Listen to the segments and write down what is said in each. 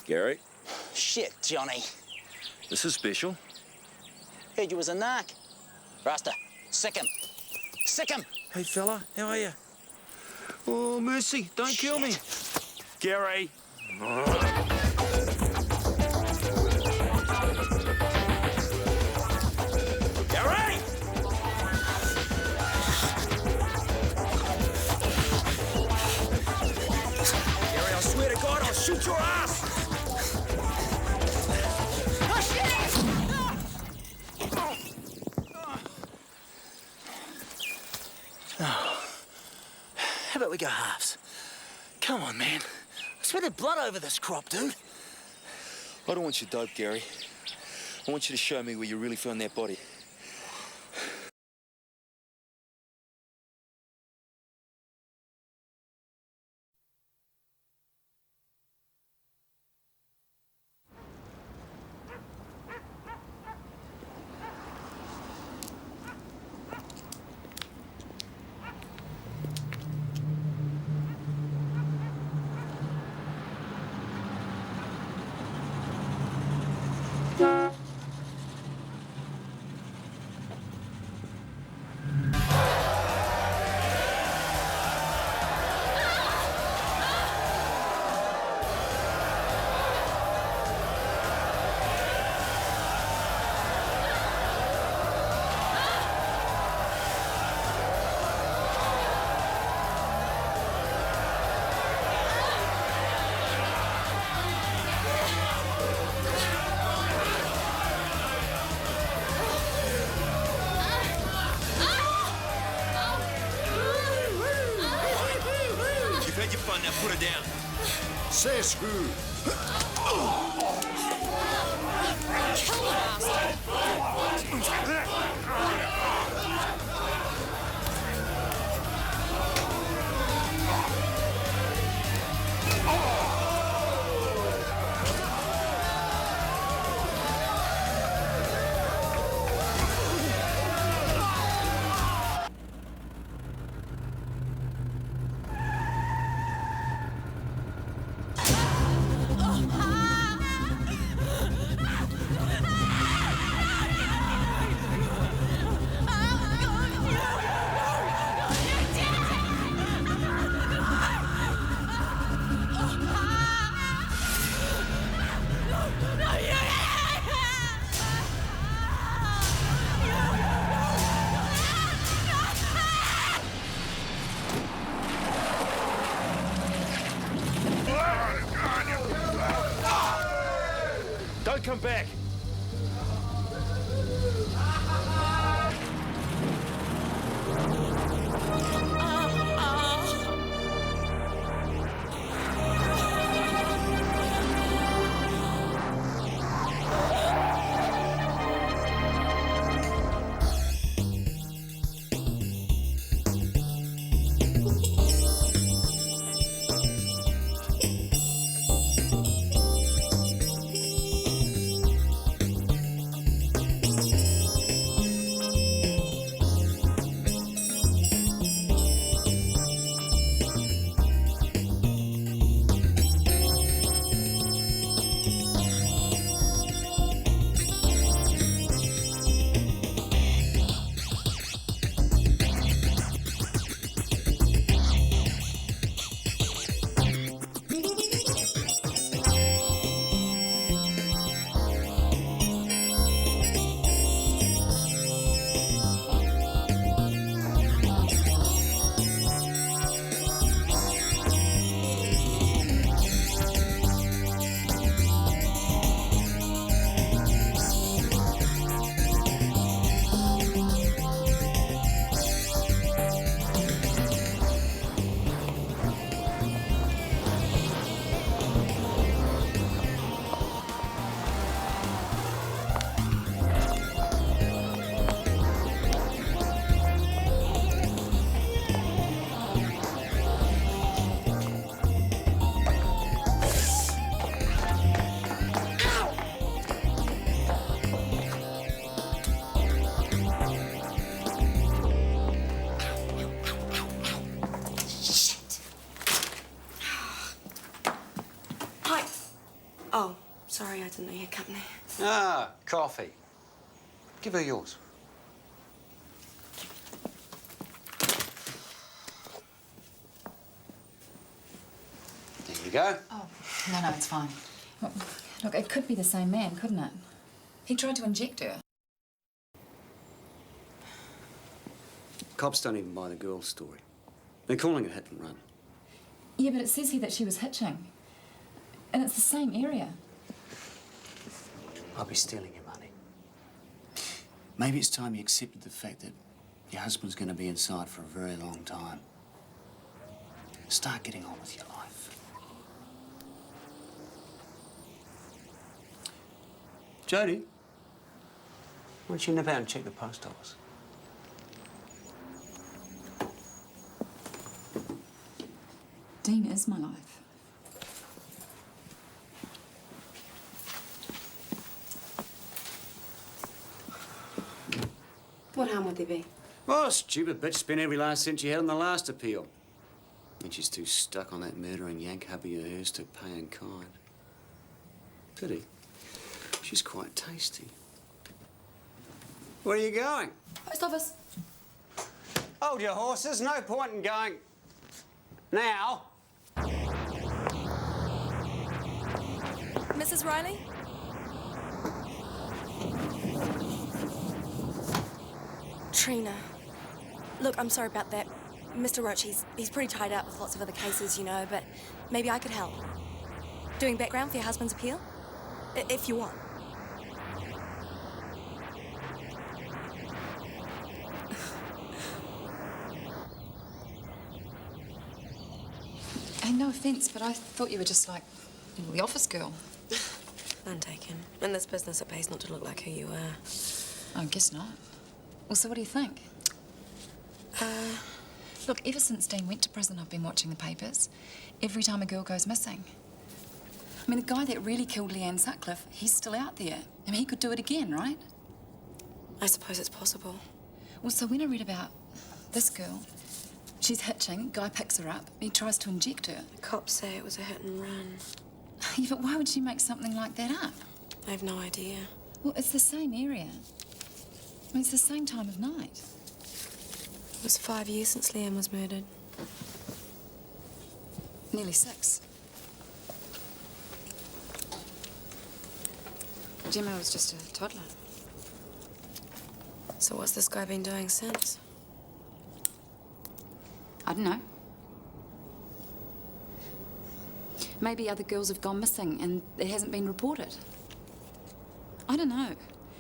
Gary? Shit, Johnny. This is special. Heard you was a narc. Rasta, sick him. Sick him! Hey, fella, how are you? Oh, mercy, don't kill me. Gary. Gary! Gary, I swear to God, I'll shoot your ass! Oh, shit! How about we go halves? Come on, man. I sweated blood over this crop, dude. I don't want you dope, Gary. I want you to show me where you really found that body. Now put her down. Says who? didn't know you'd company. Ah, coffee. Give her yours. There you go. Oh, no, it's fine. Look, it could be the same man, couldn't it? He tried to inject her. Cops don't even buy the girl's story. They're calling it hit and run. Yeah, but it says here that she was hitching. And it's the same area. I'll be stealing your money. Maybe it's time you accepted the fact that your husband's going to be inside for a very long time. Start getting on with your life. Jody, why don't you nip out and check the post office? Dean is my life. What harm would there be? Oh, stupid bitch spent every last cent she had on the last appeal. And she's too stuck on that murdering yank hubby of hers to pay in kind. Pity. She's quite tasty. Where are you going? Post office. Hold your horses. No point in going now. Mrs. Riley? Trina. Look, I'm sorry about that. Mr. Roach, he's pretty tied up with lots of other cases, you know, but maybe I could help. Doing background for your husband's appeal? If you want. Hey, no offence, but I thought you were just like the office girl. None taken. In this business, it pays not to look like who you are. I guess not. Well, so what do you think? Look, ever since Dean went to prison, I've been watching the papers. Every time a girl goes missing. I mean, the guy that really killed Leanne Sutcliffe, he's still out there. I mean, he could do it again, right? I suppose it's possible. Well, so when I read about this girl, she's hitching, guy picks her up, he tries to inject her. The cops say it was a hit and run. Yeah, but why would she make something like that up? I have no idea. Well, it's the same area. I mean, it's the same time of night. It was 5 years since Leanne was murdered. Nearly 6. Gemma was just a toddler. So what's this guy been doing since? I don't know. Maybe other girls have gone missing and it hasn't been reported. I don't know.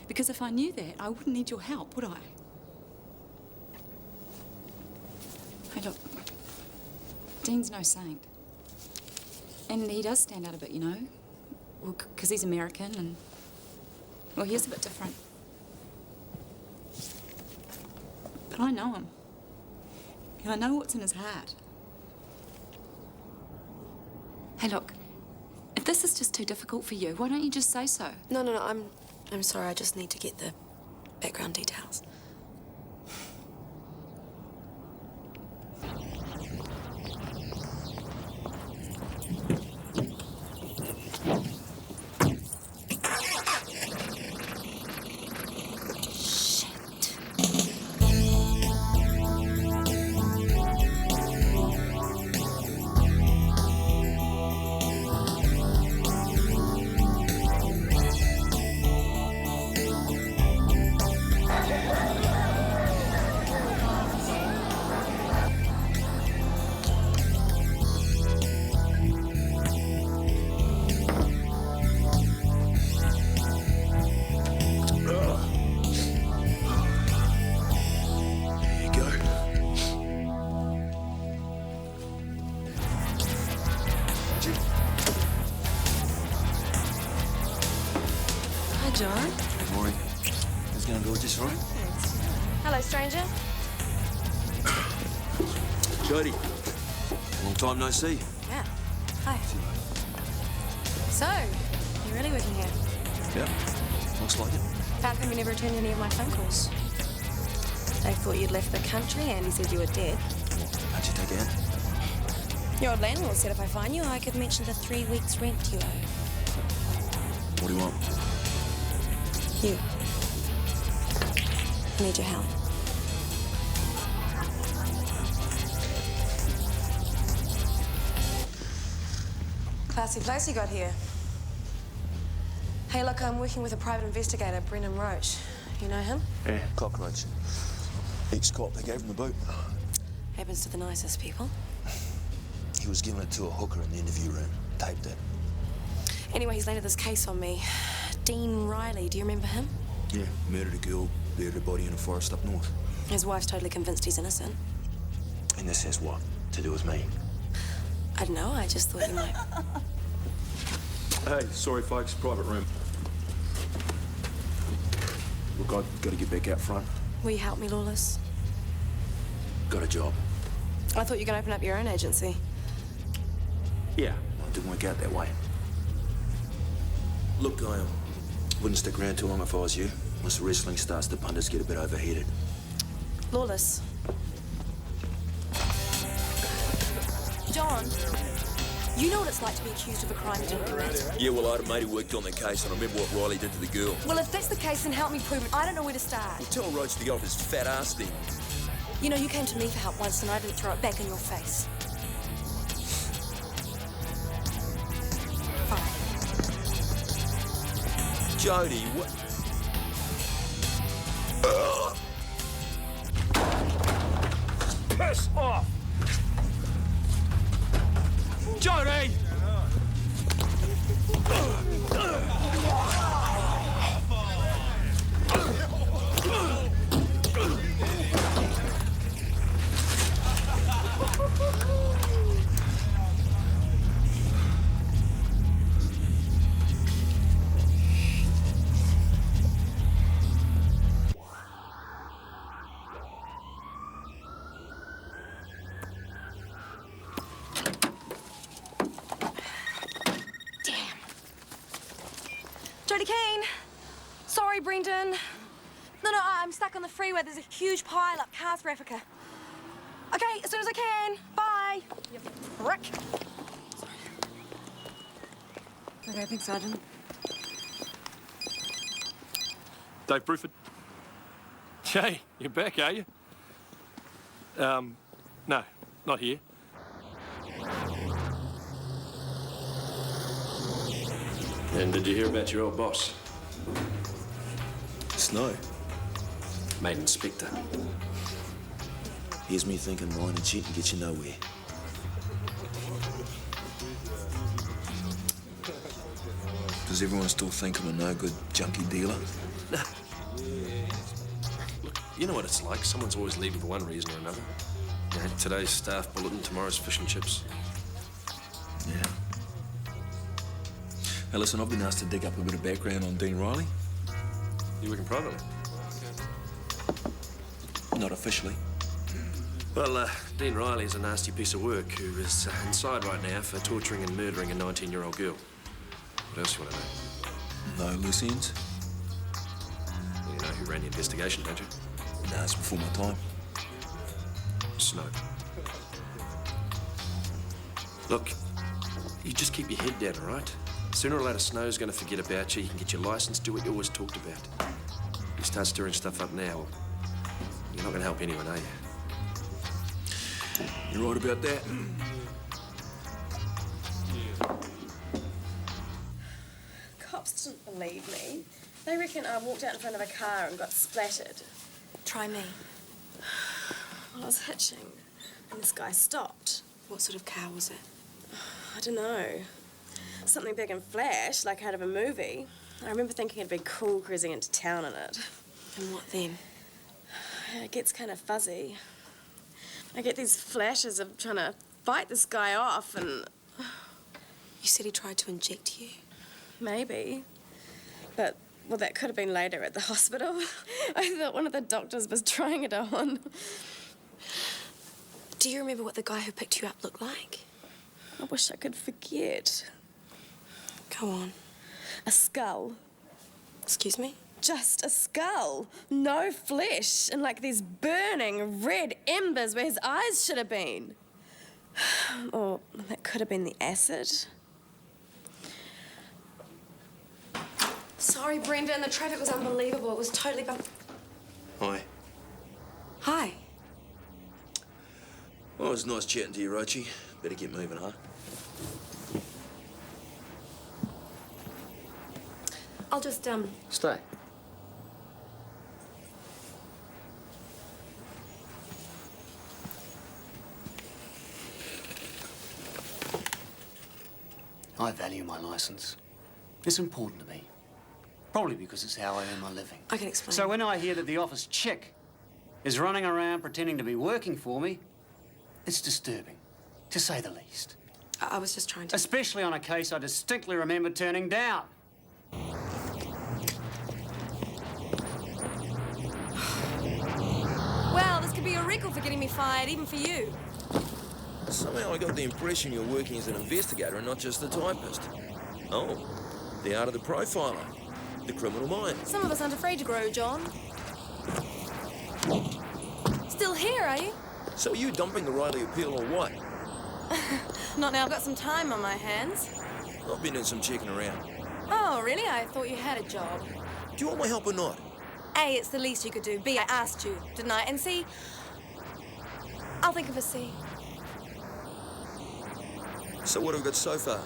Because if I knew that, I wouldn't need your help, would I? Hey, look. Dean's no saint. And he does stand out a bit, you know? Well, because he's American and... Well, he is a bit different. But I know him. And I know what's in his heart. Hey, look. If this is just too difficult for you, why don't you just say so? No, I'm sorry. I just need to get the background details. John. Good morning. It's gonna go just right. Thanks. Hello, stranger. Jody. Long time no see. Yeah. Hi. So, you're really working here? Yeah. Looks like it. How come you never returned any of my phone calls? They thought you'd left the country and he said you were dead. How'd you take it out? Your old landlord said if I find you, I could mention the 3 weeks' rent you owe. What do you want? You. I need your help. Classy place you got here. Hey, look, I'm working with a private investigator, Brendan Roach. You know him? Yeah, cockroach. Ex-cop, they gave him the boot. Happens to the nicest people. He was giving it to a hooker in the interview room. Taped it. Anyway, he's landed this case on me. Dean Riley, do you remember him? Yeah, murdered a girl, buried her body in a forest up north. His wife's totally convinced he's innocent. And this has what to do with me? I don't know, I just thought you might. Hey, sorry, folks. Private room. Look, I've got to get back out front. Will you help me, Lawless? Got a job. I thought you were going to open up your own agency. Yeah. Well, it didn't work out that way. Look, I wouldn't stick around too long if I was you. Once the wrestling starts, the pundits get a bit overheated. Lawless. John, you know what it's like to be accused of a crime you didn't commit. Yeah, well, I had a mate who worked on the case, and I remember what Riley did to the girl. Well, if that's the case, then help me prove it. I don't know where to start. Well, tell Roach to get off his fat ass then. You know, you came to me for help once and I didn't throw it back in your face. Fine. Jody, what? Piss off! Jody! Jody Keane. Sorry, Brendan. No, I'm stuck on the freeway. There's a huge pile up. Cars for Africa. Okay, as soon as I can. Bye. You prick. Sorry. Okay, thanks, Sergeant. Dave Bruford. Hey, you're back, are you? No, not here. And did you hear about your old boss? Snow. Made inspector. Here's me thinking lying and cheating get you nowhere. Does everyone still think I'm a no-good junkie dealer? Look, you know what it's like. Someone's always leaving for one reason or another. You know, today's staff bulletin, tomorrow's fish and chips. Yeah. Hey, listen, I've been asked to dig up a bit of background on Dean Riley. You working privately? Not officially. Well, Dean Riley's a nasty piece of work who is inside right now for torturing and murdering a 19-year-old girl. What else do you want to know? No loose ends? Well, you know who ran the investigation, don't you? Nah, it's before my time. Snow. Look, you just keep your head down, all right? Sooner or later, Snow's going to forget about you. You can get your license, do what you always talked about. You start stirring stuff up now, you're not going to help anyone, are you? You're right about that. Cops didn't believe me. They reckon I walked out in front of a car and got splattered. Try me. Well, I was hitching, and this guy stopped. What sort of car was it? I don't know. Something big and flash, like out of a movie. I remember thinking it'd be cool cruising into town in it. And what then? It gets kind of fuzzy. I get these flashes of trying to fight this guy off, and You said he tried to inject you. maybe. But, well, that could have been later at the hospital. I thought one of the doctors was trying it on. Do you remember what the guy who picked you up looked like? I wish I could forget. Go on. A skull. Excuse me? Just a skull. No flesh. And like these burning red embers where his eyes should have been. Or that could have been the acid. Sorry, Brendan. The traffic was unbelievable. It was totally Hi. Hi. Well, it was nice chatting to you, Rochi. Better get moving, huh? I'll just, Stay. I value my license. It's important to me. Probably because it's how I earn my living. I can explain. So when I hear that the office chick is running around pretending to be working for me, it's disturbing, to say the least. I was just trying to... Especially on a case I distinctly remember turning down. Well, this could be a record for getting me fired, even for you. Somehow I got the impression you're working as an investigator and not just a typist. Oh, the art of the profiler, the criminal mind. Some of us aren't afraid to grow, John. Still here, are you? So are you dumping the Riley appeal or what? Not now. I've got some time on my hands. I've been doing some checking around. Oh, really? I thought you had a job. Do you want my help or not? A, it's the least you could do. B, I asked you, didn't I? And C, I'll think of a C. So what have we got so far?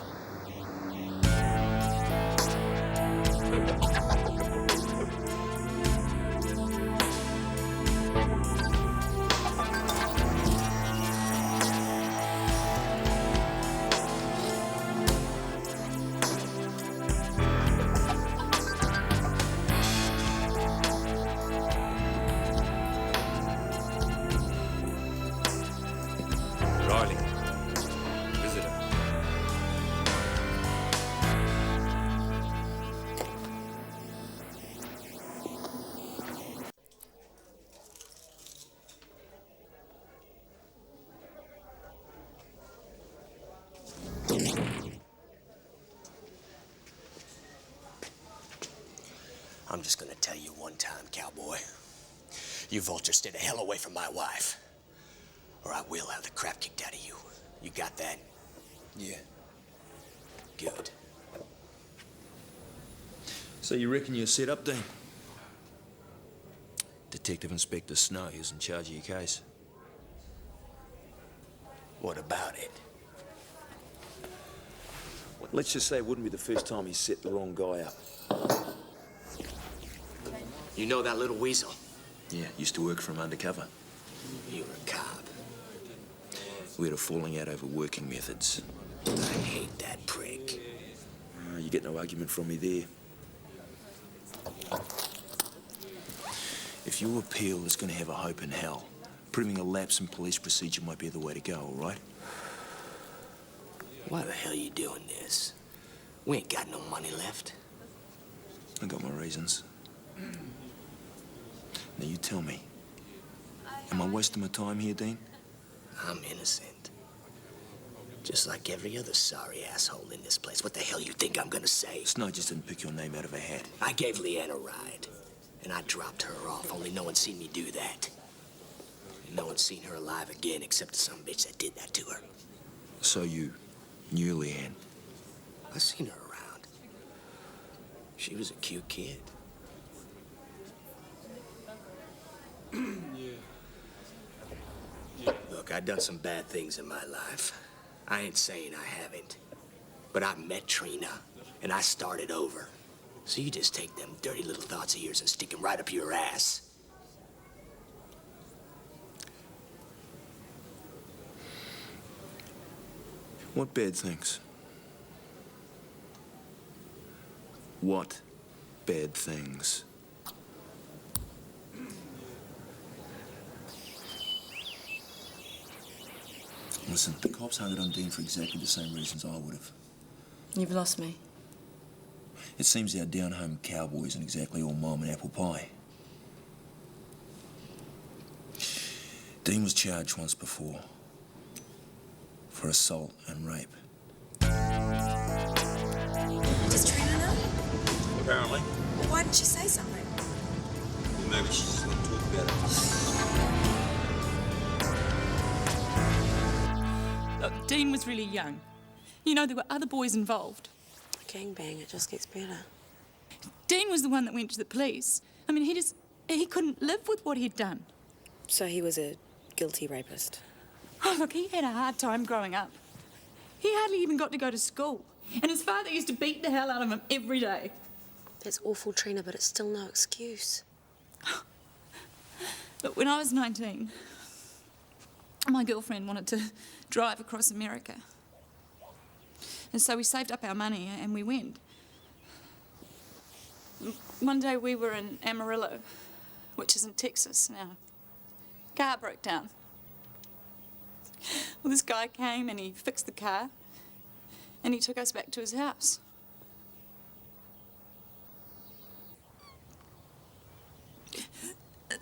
Riley. Visitor. I'm just gonna tell you one time, cowboy. You vultures stay the hell away from my wife, or I will have the crap kicked out of you. You got that? Yeah. Good. So you reckon you're set up, Dean? Detective Inspector Snow is in charge of your case. What about it? Let's just say it wouldn't be the first time he set the wrong guy up. You know that little weasel? Yeah, used to work for him undercover. You were a cop. We had a falling out over working methods. I hate that prick. You get no argument from me there. If your appeal is going to have a hope in hell, proving a lapse in police procedure might be the way to go, all right? Why the hell you doing this? We ain't got no money left. I got my reasons. Now you tell me, am I wasting my time here, Dean? I'm innocent. Just like every other sorry asshole in this place. What the hell you think I'm gonna say? Snow just didn't pick your name out of a hat. I gave Leanne a ride, and I dropped her off, only no one's seen me do that. And no one's seen her alive again except some bitch that did that to her. So you knew Leanne? I seen her around. She was a cute kid. Look, I've done some bad things in my life. I ain't saying I haven't. But I met Trina, and I started over. So you just take them dirty little thoughts of yours and stick them right up your ass. What bad things? What bad things? Listen, the cops hung it on Dean for exactly the same reasons I would have. You've lost me. It seems our down-home cowboy isn't exactly all mom and apple pie. Dean was charged once before for assault and rape. Does Trina know? Apparently. Why didn't she say something? Maybe she just wouldn't talk about it. Look, Dean was really young. You know, there were other boys involved. Gangbang, it just gets better. Dean was the one that went to the police. I mean, he couldn't live with what he'd done. So he was a guilty rapist. Oh, look, he had a hard time growing up. He hardly even got to go to school. And his father used to beat the hell out of him every day. That's awful, Trina, but it's still no excuse. Look, when I was 19, my girlfriend wanted to drive across America. And so we saved up our money and we went. One day we were in Amarillo, which is in Texas now. Car broke down. Well, this guy came and he fixed the car and he took us back to his house.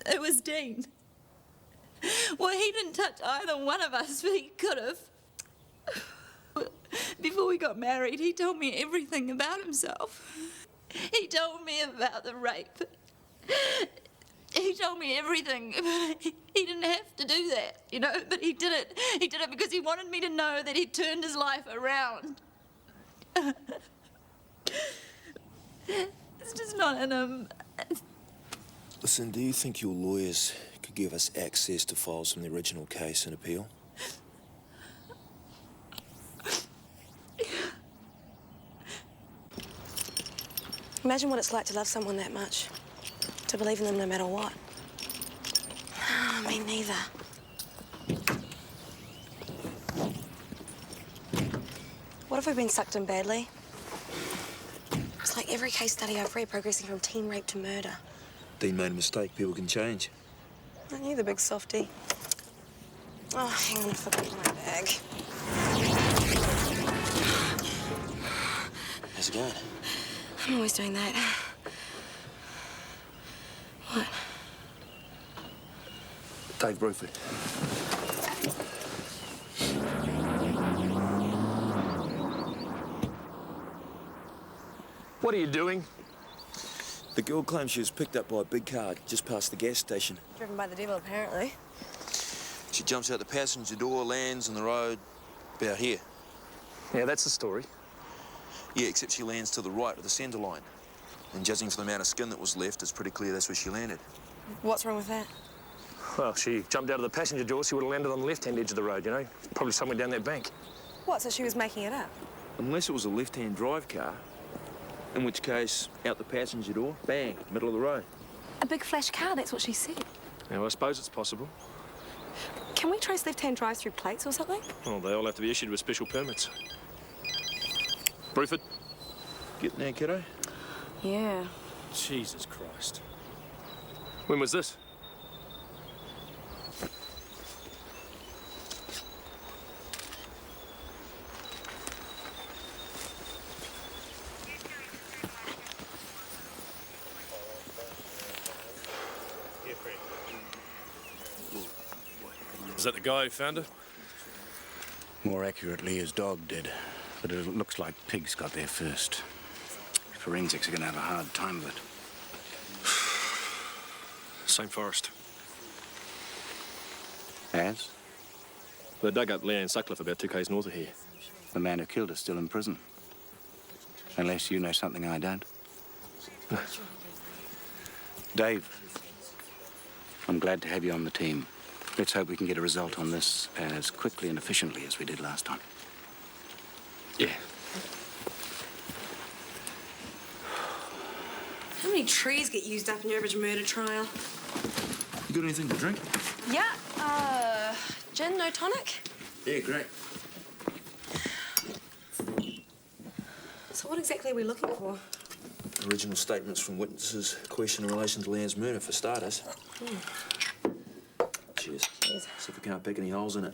It was Dean. Well, he didn't touch either one of us, but he could have. Before we got married, he told me everything about himself. He told me about the rape. He told me everything. He didn't have to do that, you know, but he did it. He did it because he wanted me to know that he'd turned his life around. It's just not in him. Listen, do you think your lawyers could give us access to files from the original case and appeal? Imagine what it's like to love someone that much. To believe in them no matter what. Oh, me neither. What if we've been sucked in badly? It's like every case study I've read progressing from teen rape to murder. Dean made a mistake. People can change. I knew the big softy. Oh, hang on, I forgot my bag. How's it going? I'm always doing that. What? Dave Bruford. What are you doing? The girl claims she was picked up by a big car just past the gas station. Driven by the devil, apparently. She jumps out the passenger door, lands on the road about here. Yeah, that's the story. Yeah, except she lands to the right of the centre line. And judging from the amount of skin that was left, it's pretty clear that's where she landed. What's wrong with that? Well, she jumped out of the passenger door, she would have landed on the left-hand edge of the road, you know? Probably somewhere down that bank. What, so she was making it up? Unless it was a left-hand drive car, in which case, out the passenger door, bang, middle of the road. A big flash car, that's what she said. Yeah, well, I suppose it's possible. Can we trace left-hand drives through plates or something? Well, they all have to be issued with special permits. Bruford? Getting there, kiddo? Yeah. Jesus Christ. When was this? Is that the guy who found her? More accurately, his dog did. But it looks like pigs got there first. Forensics are going to have a hard time of it. Same forest. As? They dug up Leanne Sutcliffe about 2 k's north of here. The man who killed her is still in prison. Unless you know something I don't. Dave, I'm glad to have you on the team. Let's hope we can get a result on this as quickly and efficiently as we did last time. Yeah. How many trees get used up in your average murder trial? You got anything to drink? Yeah, gin, no tonic? Yeah, great. So what exactly are we looking for? Original statements from witnesses, question in relation to Leanne's murder, for starters. Cheers. Cheers. See if we can't pick any holes in it.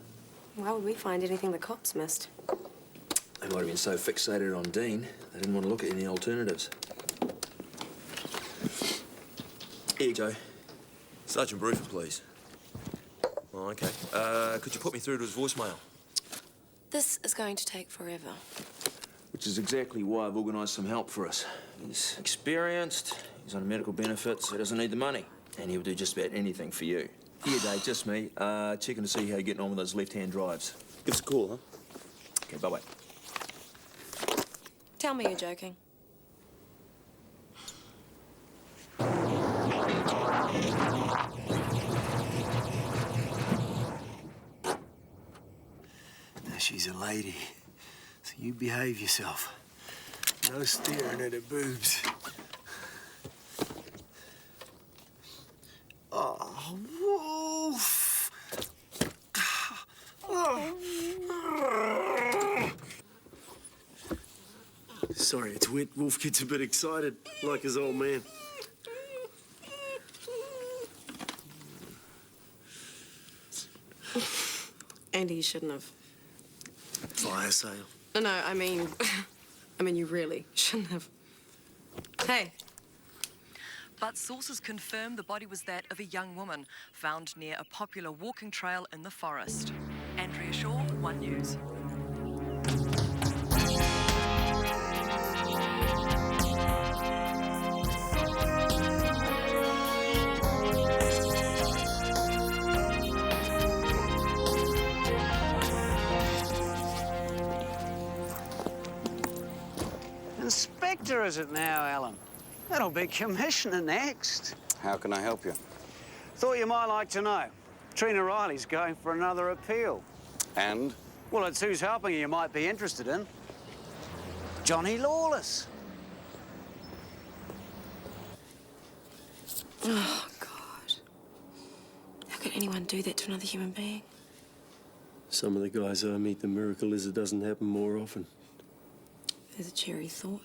Why would we find anything the cops missed? They might have been so fixated on Dean, they didn't want to look at any alternatives. Here you go. Sergeant Bruford, please. Oh, OK. Could you put me through to his voicemail? This is going to take forever. Which is exactly why I've organised some help for us. He's experienced, he's on medical benefits, so he doesn't need the money. And he'll do just about anything for you. Here, Dave, just me. Checking to see how you're getting on with those left-hand drives. Give us a call, huh? OK, bye-bye. Tell me you're joking. she's a lady. So you behave yourself. No staring at her boobs. Oh, Wolf! Sorry, it's wet. Wolf gets a bit excited, like his old man. Andy, you shouldn't have. Fire sale. No, I mean, you really shouldn't have. Hey. But sources confirm the body was that of a young woman found near a popular walking trail in the forest. Andrea Shaw, One News. Inspector, is it now, Alan? That'll be Commissioner next. How can I help you? Thought you might like to know. Trina Riley's going for another appeal. And? Well, it's who's helping you might be interested in. Johnny Lawless. Oh, God. How could anyone do that to another human being? Some of the guys I meet, the miracle is it doesn't happen more often. There's a cheery thought.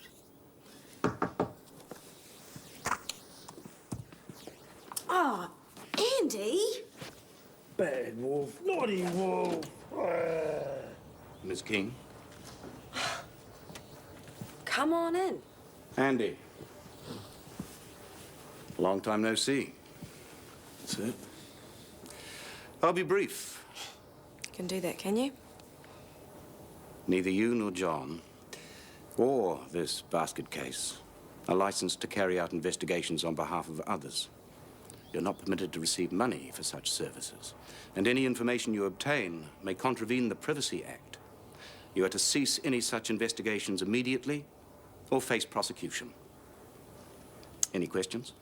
Oh, Andy! Bad Wolf. Naughty Wolf. Miss King? Come on in. Andy. Long time no see. That's it. I'll be brief. You can do that, can you? Neither you nor John, or this basket case, are licensed to carry out investigations on behalf of others. You're not permitted to receive money for such services, and any information you obtain may contravene the Privacy Act. You are to cease any such investigations immediately or face prosecution. Any questions?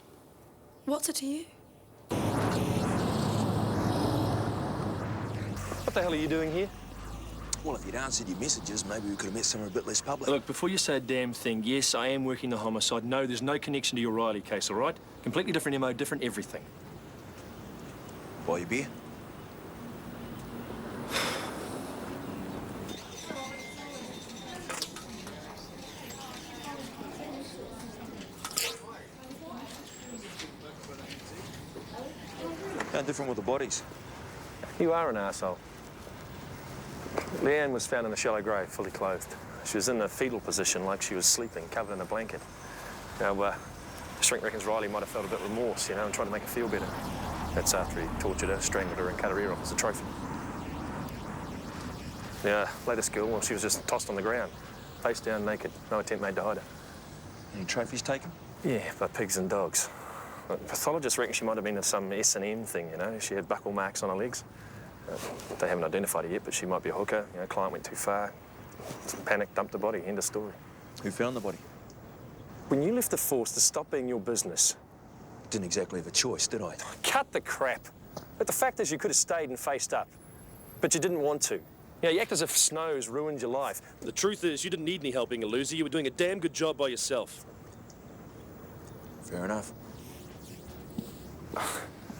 What's it to you? What the hell are you doing here? Well, if you'd answered your messages, maybe we could have met somewhere a bit less public. Look, before you say a damn thing, yes, I am working the homicide. No, there's no connection to your Riley case, all right? Completely different MO, different everything. Buy your beer? How different were the bodies? You are an arsehole. Leanne was found in a shallow grave, fully clothed. She was in a fetal position, like she was sleeping, covered in a blanket. Now, the shrink reckons Riley might have felt a bit of remorse, you know, and tried to make her feel better. That's after he tortured her, strangled her, and cut her ear off as a trophy. The latest girl, well, she was just tossed on the ground, face down, naked. No attempt made to hide her. Any trophies taken? Yeah, by pigs and dogs. Pathologists reckon she might have been in some S&M thing, you know. She had buckle marks on her legs. They haven't identified her yet, but she might be a hooker. You know, client went too far. Panicked, dumped the body. End of story. Who found the body? When you left the force to stop being your business... Didn't exactly have a choice, did I? Cut the crap. But the fact is you could have stayed and faced up. But you didn't want to. You know, you act as if Snow's ruined your life. The truth is, you didn't need any help being a loser. You were doing a damn good job by yourself. Fair enough.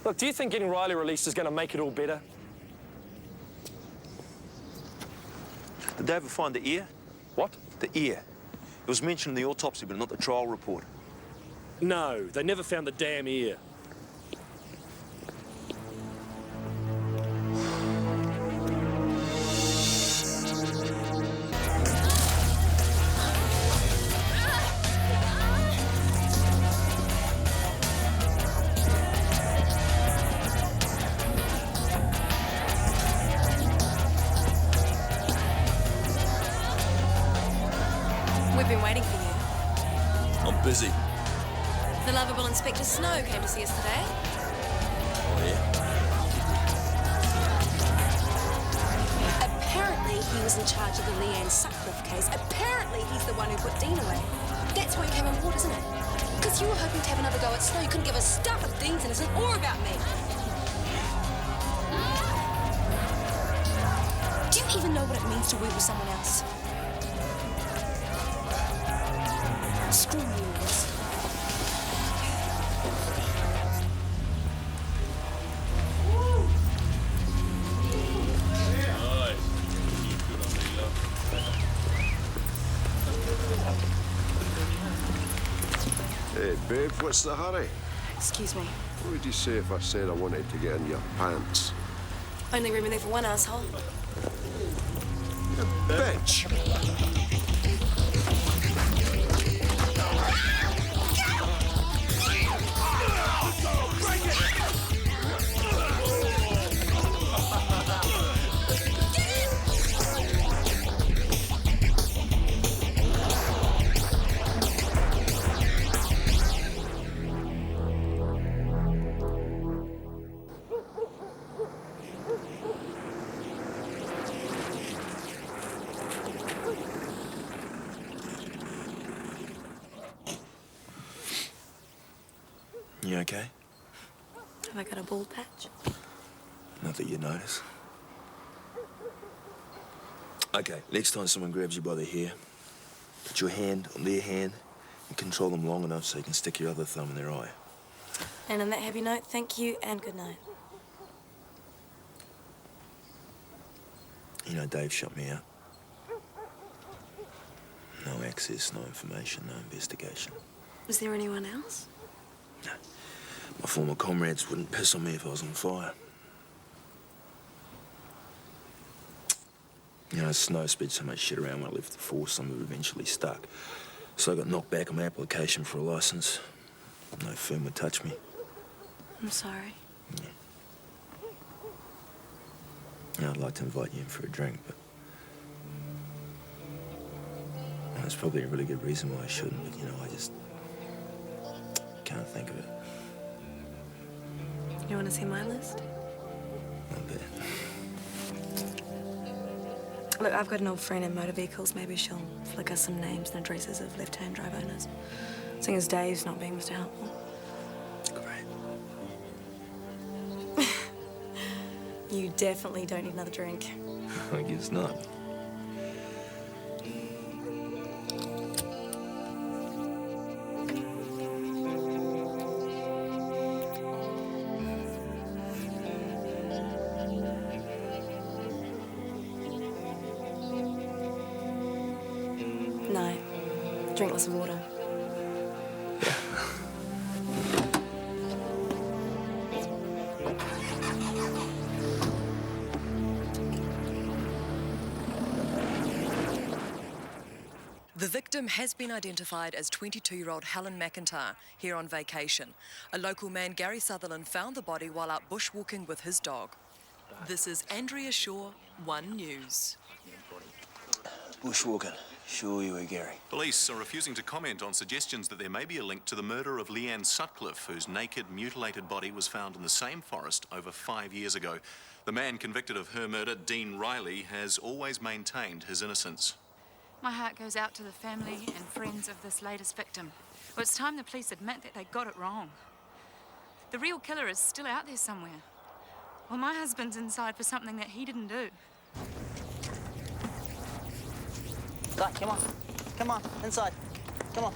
Look, do you think getting Riley released is going to make it all better? Did they ever find the ear? What? The ear. It was mentioned in the autopsy, but not the trial report. No, they never found the damn ear. We've been waiting for you. I'm busy. The lovable Inspector Snow came to see us today. Oh, yeah? Apparently, he was in charge of the Leanne Sutcliffe case. Apparently, he's the one who put Dean away. That's why you came on board, isn't it? Because you were hoping to have another go at Snow. You couldn't give a stuff if Dean's innocent or about me. Do you you even know what it means to work with someone else? Screw you, Lawless. Hey, babe, what's the hurry? Excuse me. What would you say if I said I wanted to get in your pants? Only room in there for one asshole. Bitch! You okay? Have I got a bald patch? Not that you notice. Okay, next time someone grabs you by the hair, put your hand on their hand and control them long enough so you can stick your other thumb in their eye. And on that happy note, thank you and good night. You know, Dave shut me out. No access, no information, no investigation. Was there anyone else? No. My former comrades wouldn't piss on me if I was on fire. You know, Snow sped so much shit around when I left the force, some of it eventually stuck. So I got knocked back on my application for a license. No firm would touch me. I'm sorry. Yeah, I'd like to invite you in for a drink, but... Well, there's probably a really good reason why I shouldn't, but, you know, I just... can't think of it. You want to see my list? Not bad. Look, I've got an old friend in motor vehicles. Maybe she'll flick us some names and addresses of left-hand drive owners. Seeing as Dave's not being Mr. Helpful. Great. You definitely don't need another drink. I guess not. Night. Drink lots of water. The victim has been identified as 22-year-old Helen McIntyre, here on vacation. A local man, Gary Sutherland, found the body while out bushwalking with his dog. This is Andrea Shaw, One News. Bushwalking. Sure you were, Gary. Police are refusing to comment on suggestions that there may be a link to the murder of Leanne Sutcliffe, whose naked, mutilated body was found in the same forest over 5 years ago. The man convicted of her murder, Dean Riley, has always maintained his innocence. My heart goes out to the family and friends of this latest victim. Well, it's time the police admit that they got it wrong. The real killer is still out there somewhere. Well, my husband's inside for something that he didn't do. Right, come on. Come on, inside. Come on.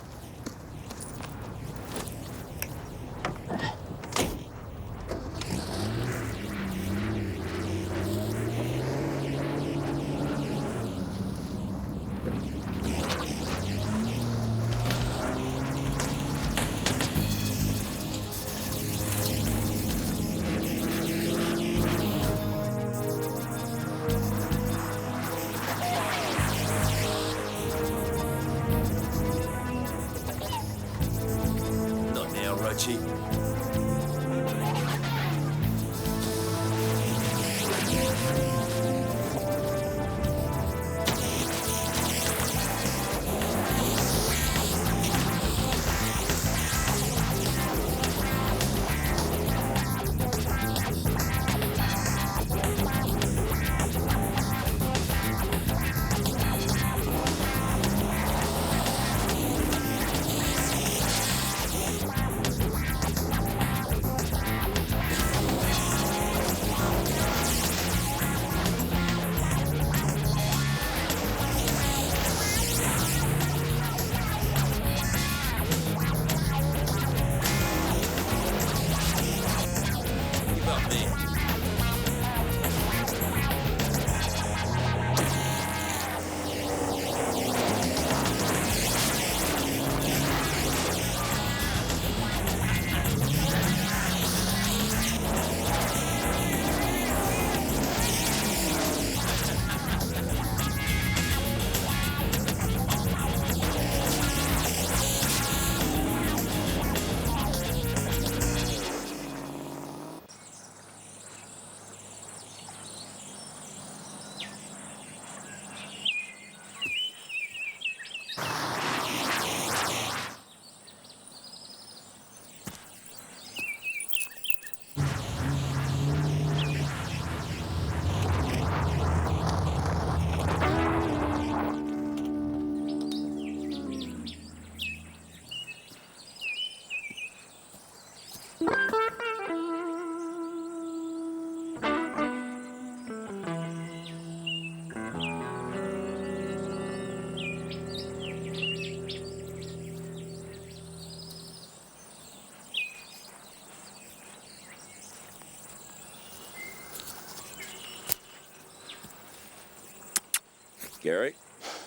Gary?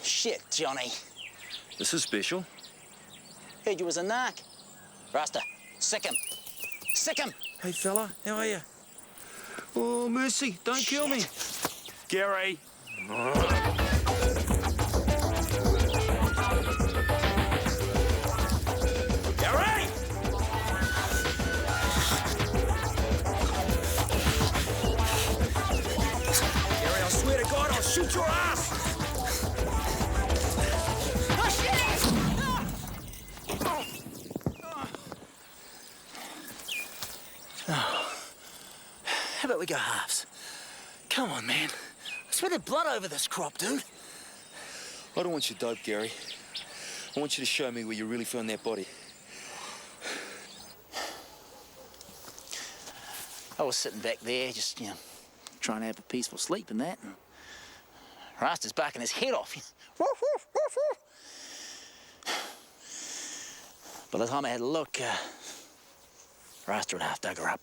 Shit, Johnny. This is special. Heard you was a narc. Rasta, sick him. Sick him. Hey, fella, how are you? Oh, mercy, don't kill me. Gary. Gary! Gary, I swear to God, I'll shoot your ass! Oh, shit! How about we go halves? Come on, man. I sweated blood over this crop, dude. I don't want you dope, Gary. I want you to show me where you really found that body. I was sitting back there, just, you know, trying to have a peaceful sleep and that. And Rasta's barking his head off. Woof, woof, woof, woof. By the time I had a look, Rasta had half dug her up.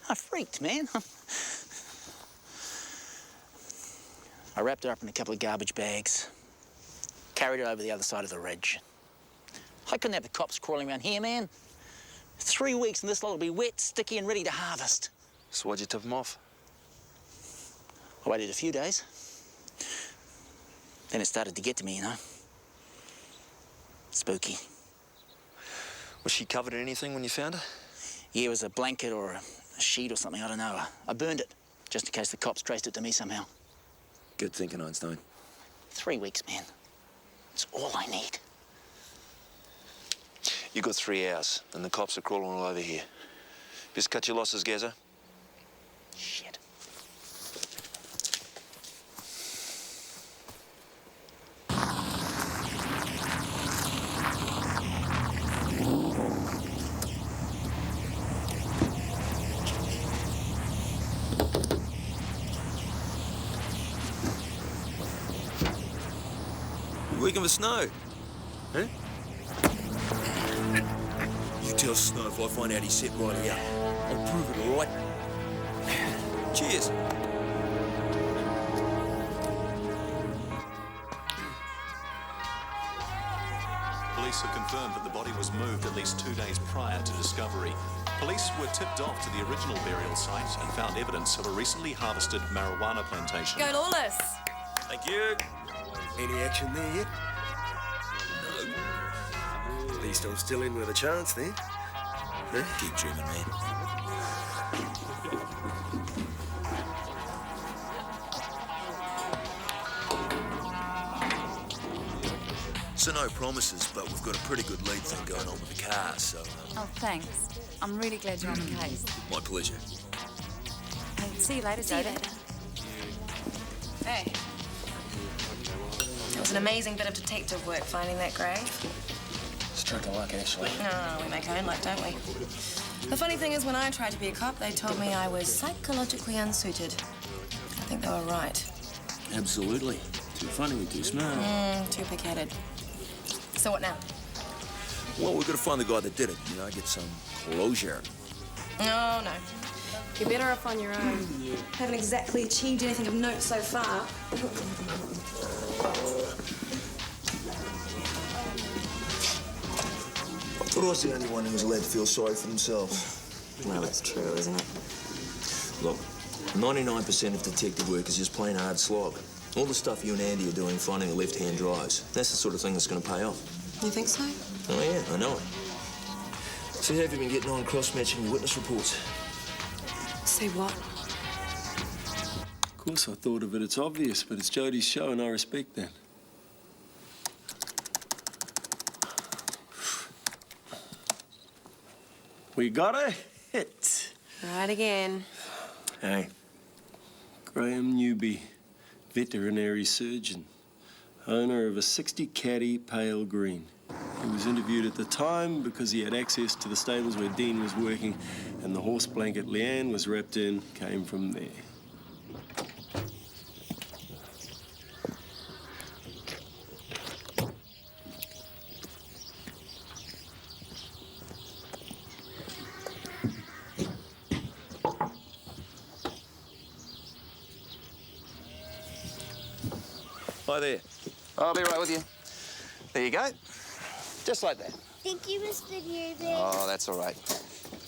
I freaked, man. I wrapped her up in a couple of garbage bags, carried her over the other side of the ridge. I couldn't have the cops crawling around here, man. 3 weeks and this lot will be wet, sticky, and ready to harvest. So why'd you tip him off? I waited a few days. Then it started to get to me, you know. Spooky. Was she covered in anything when you found her? Yeah, it was a blanket or a sheet or something, I don't know. I burned it, just in case the cops traced it to me somehow. Good thinking, Einstein. 3 weeks, man. It's all I need. You got 3 hours, and the cops are crawling all over here. Best cut your losses, Gazza. Shit. You working for Snow? Huh? You tell Snow if I find out he set Riley up. I'll prove it, all right? Cheers. Police have confirmed that the body was moved at least 2 days prior to discovery. Police were tipped off to the original burial site and found evidence of a recently harvested marijuana plantation. Go Lawless! Thank you. Any action there yet? No. At least I'm still in with a chance then. Huh? Keep dreaming, man. So no promises, but we've got a pretty good lead thing going on with the car, so... Oh, thanks. I'm really glad you're on the case. My pleasure. Hey, see you later, See you Jada. later. Hey. It was an amazing bit of detective work finding that grave. Stroke of luck, actually. No, we make our own luck, don't we? The funny thing is, when I tried to be a cop, they told me I was psychologically unsuited. I think they were right. Absolutely. Too funny, too smart. Too pig-headed. So what now? Well, we've got to find the guy that did it, you know, get some closure. Oh, no. You're better off on your own. Haven't exactly achieved anything of note so far. I thought I was the only one who was allowed to feel sorry for themselves. Well, that's true, isn't it? Look, 99% of detective work is just plain hard slog. All the stuff you and Andy are doing, finding the left-hand drives, that's the sort of thing that's going to pay off. You think so? Oh, yeah, I know it. So how have you been getting on cross-matching your witness reports? Say what? Of course, I thought of it. It's obvious, but it's Jodie's show, and I respect that. We got a hit. Right again. Hey. Graham Newby, veterinary surgeon, owner of a 60 caddy pale green. He was interviewed at the time because he had access to the stables where Dean was working, and the horse blanket Leanne was wrapped in came from there. Hi there. I'll be right with you. There you go. Just like that. Thank you, Mr. David. Oh, that's all right.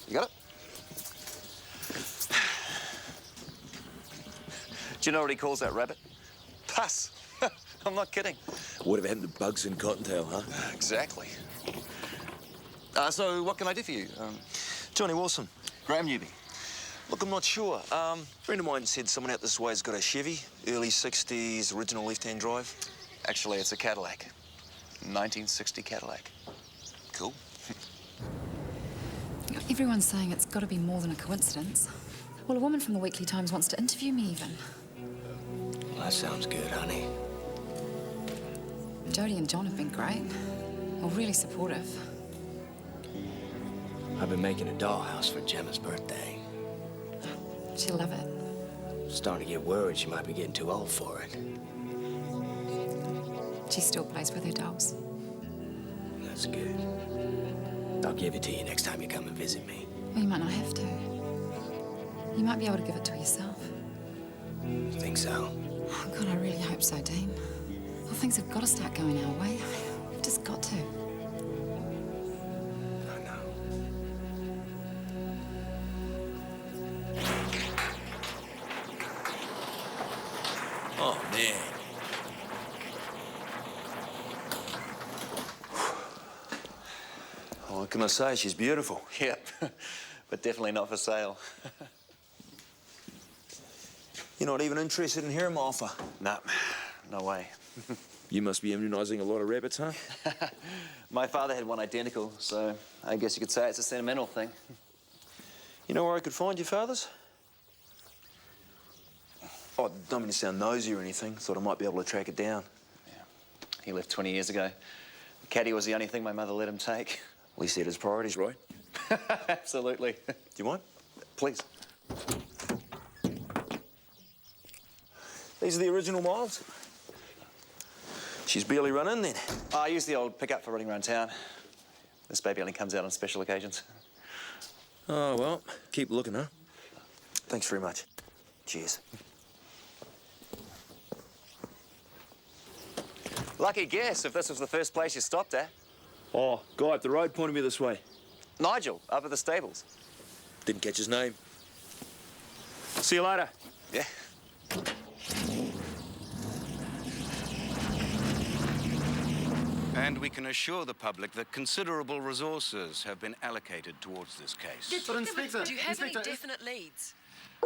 You got it? Do you know what he calls that rabbit? Pus. I'm not kidding. Whatever happened to bugs and cottontail, huh? Exactly. So what can I do for you? Johnny Wilson. Graham Newby. Look, I'm not sure. A friend of mine said someone out this way has got a Chevy, early 60s, original left-hand drive. Actually, it's a Cadillac. 1960 Cadillac. Cool. Everyone's saying it's got to be more than a coincidence. Well, a woman from the Weekly Times wants to interview me even. Well, that sounds good, honey. Jodie and John have been great. Well, really supportive. I've been making a dollhouse for Gemma's birthday. She'll love it. Starting to get worried she might be getting too old for it. She still plays with her dolls. That's good. I'll give it to you next time you come and visit me. Well, you might not have to. You might be able to give it to yourself. You think so? Oh, God, I really hope so, Dean. Well, things have got to start going our way. We've just got to. Oh, man. Oh, what can I say? She's beautiful. Yep, but definitely not for sale. You're not even interested in hearing my offer? No, no way. You must be immunising a lot of rabbits, huh? My father had one identical, so I guess you could say it's a sentimental thing. You know where I could find your father's? Oh, I don't mean to sound nosy or anything. Thought I might be able to track it down. Yeah. He left 20 years ago. The caddy was the only thing my mother let him take. Well, he set his priorities right. Absolutely. Do you mind? Please. These are the original miles. She's barely run in then. I use the old pickup for running around town. This baby only comes out on special occasions. Oh, well, keep looking, huh? Thanks very much. Cheers. Lucky guess if this was the first place you stopped at. Oh, guy up the road pointed me this way. Nigel, up at the stables. Didn't catch his name. See you later. Yeah. And we can assure the public that considerable resources have been allocated towards this case. But Inspector, do you have any definite leads?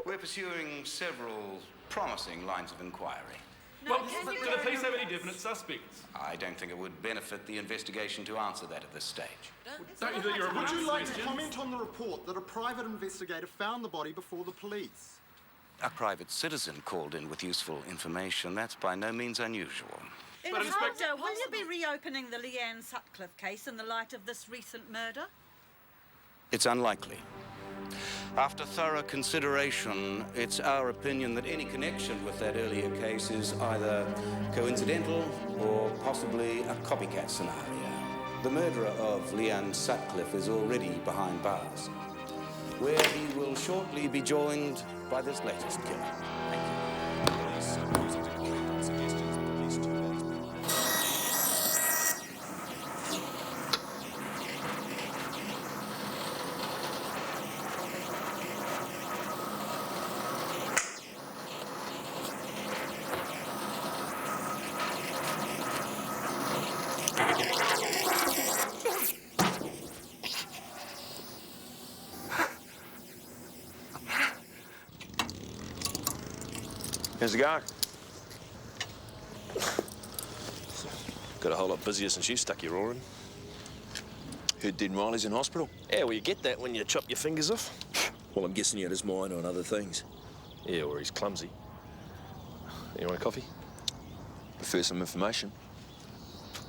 We're pursuing several promising lines of inquiry. Well, do the police have any definite suspects? I don't think it would benefit the investigation to answer that at this stage. Don't you think you're a Would you like to comment on the report that a private investigator found the body before the police? A private citizen called in with useful information. That's by no means unusual. Inspector, will you be reopening the Leanne Sutcliffe case in the light of this recent murder? It's unlikely. After thorough consideration, it's our opinion that any connection with that earlier case is either coincidental or possibly a copycat scenario. The murderer of Leanne Sutcliffe is already behind bars, where he will shortly be joined by this latest killer. Thank you. How's it going? Got a whole lot busier since you stuck your oar in. Heard Dean Riley's in hospital. Yeah, well, you get that when you chop your fingers off. Well, I'm guessing he had his mind on other things. Yeah, or he's clumsy. You want a coffee? Prefer some information.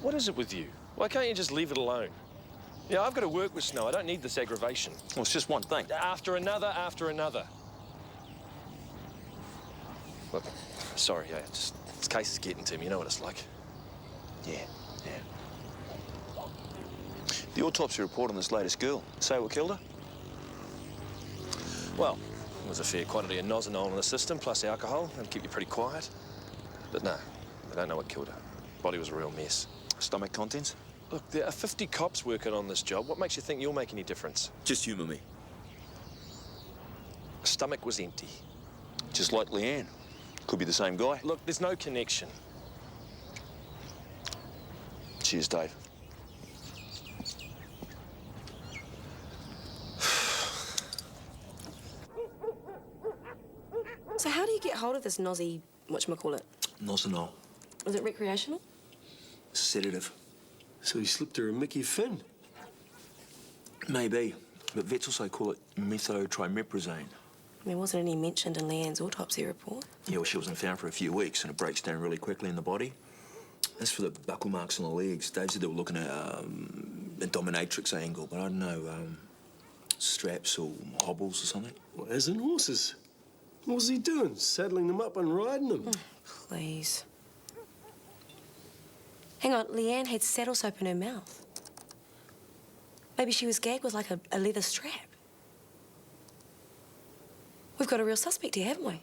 What is it with you? Why can't you just leave it alone? Yeah, I've got to work with Snow. I don't need this aggravation. Well, it's just one thing. After another, after another. Look, sorry, yeah, just this case is getting to me. You know what it's like. Yeah. The autopsy report on this latest girl. Say what killed her? Well, there was a fair quantity of nosinol in the system, plus alcohol. That'd keep you pretty quiet. But no, don't know what killed her. Body was a real mess. Stomach contents? Look, there are 50 cops working on this job. What makes you think you'll make any difference? Just humour me. Stomach was empty. Just like Leanne. Could be the same guy. Look, there's no connection. Cheers, Dave. So how do you get hold of this nosy, whatchamacallit? Nosinol. Was it recreational? Sedative. So he slipped her a Mickey Finn? Maybe, but vets also call it methotrimeprazole. There wasn't any mentioned in Leanne's autopsy report. Yeah, well, she wasn't found for a few weeks and it breaks down really quickly in the body. As for the buckle marks on the legs, Dave said they were looking at a dominatrix angle, but I don't know, straps or hobbles or something. Well, as in horses. What was he doing? Saddling them up and riding them? Please. Hang on, Leanne had saddle soap in her mouth. Maybe she was gagged with like a leather strap. We've got a real suspect here, haven't we?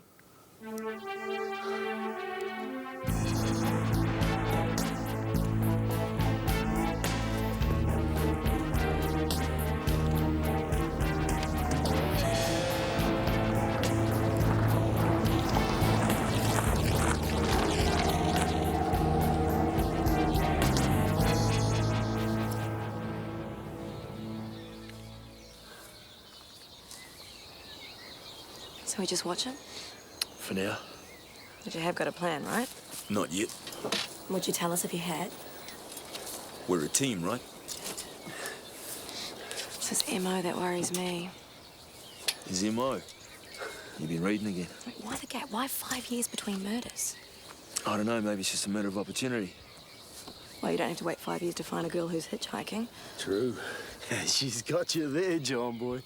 So we just watch him? For now. But you have got a plan, right? Not yet. Would you tell us if you had? We're a team, right? It's his MO that worries me. His MO. You've been reading again. Wait, why the gap? Why 5 years between murders? I don't know, maybe it's just a matter of opportunity. Well, you don't have to wait 5 years to find a girl who's hitchhiking. True. She's got you there, John boy.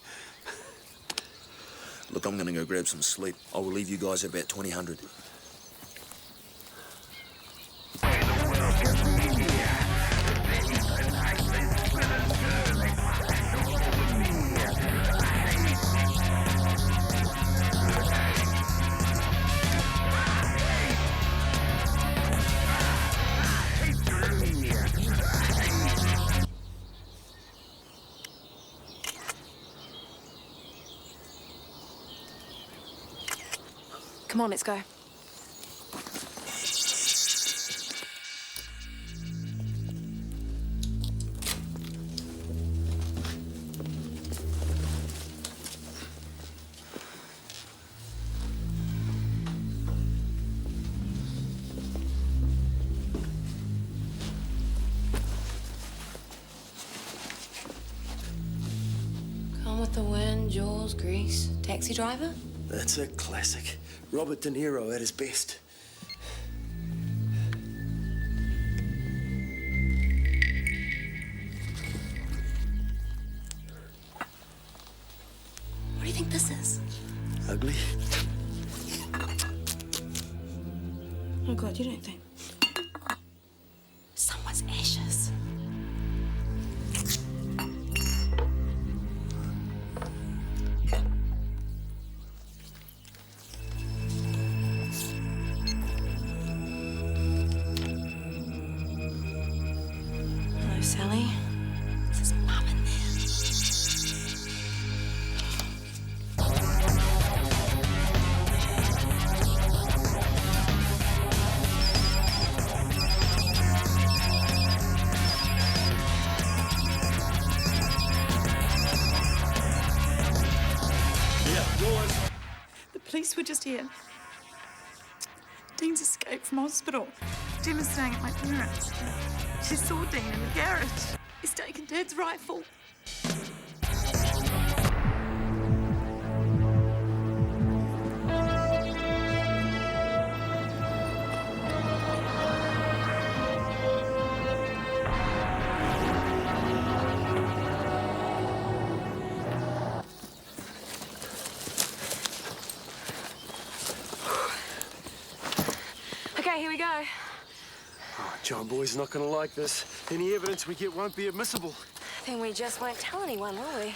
Look, I'm gonna go grab some sleep. I will leave you guys at about 2000. Come on, let's go. Gone with the Wind, Jaws, Grease. Taxi driver? That's a classic. Robert De Niro at his best. What do you think this is? Ugly. Oh, God, you don't think? Someone's ashes. Hello, Sally. Is his mum in there? The police were just here. Dean's escaped from hospital. Jem is staying at my parents'. She saw Dean in the garage. He's taken Dad's rifle. Okay, here we go. Oh, John boy's not gonna like this. Any evidence we get won't be admissible. Then we just won't tell anyone, will we?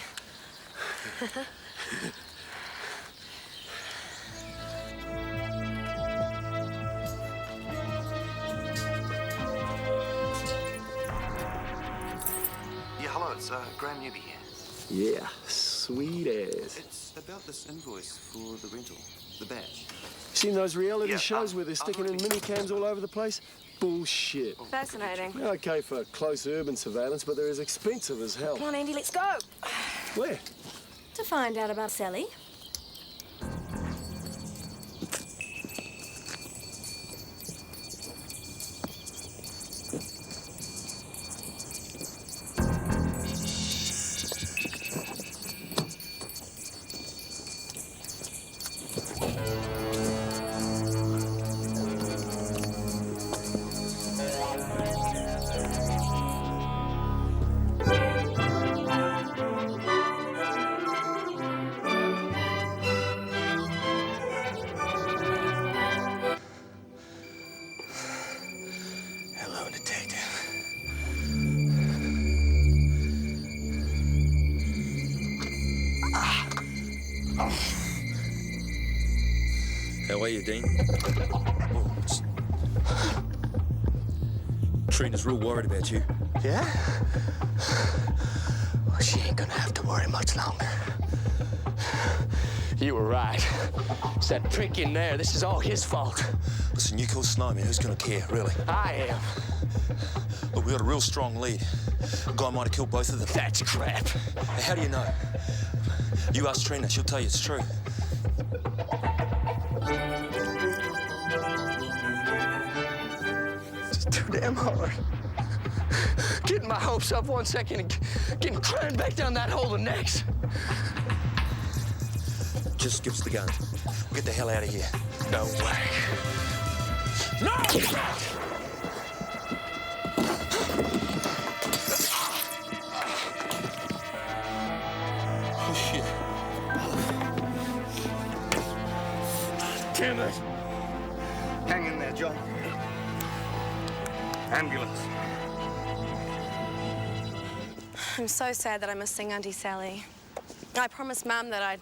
Graham Newby here. Yeah, sweet ass. It's about this invoice for the rental, the badge. Seen those reality shows where they're sticking in minicams all over the place? Bullshit. Fascinating. Okay for close urban surveillance, but they're as expensive as hell. Come on, Andy, let's go. Where? To find out about Sally. Hello, detective. How are you, Dean? Trina's real worried about you. Yeah? Well, she ain't gonna have to worry much longer. You were right. It's that prick in there. This is all his fault. Listen, you call Snow, man. Who's gonna care, really? I am. Look, we got a real strong lead. A guy might have killed both of them. That's crap. How do you know? You ask Trina, she'll tell you it's true. It's too damn hard. Getting my hopes up 1 second and getting crammed back down that hole the next. Just give us the gun. We'll get the hell out of here. No way. No! Oh, shit. Damn it. Hang in there, John. Ambulance. I'm so sad that I missed seeing Auntie Sally. I promised Mum that I'd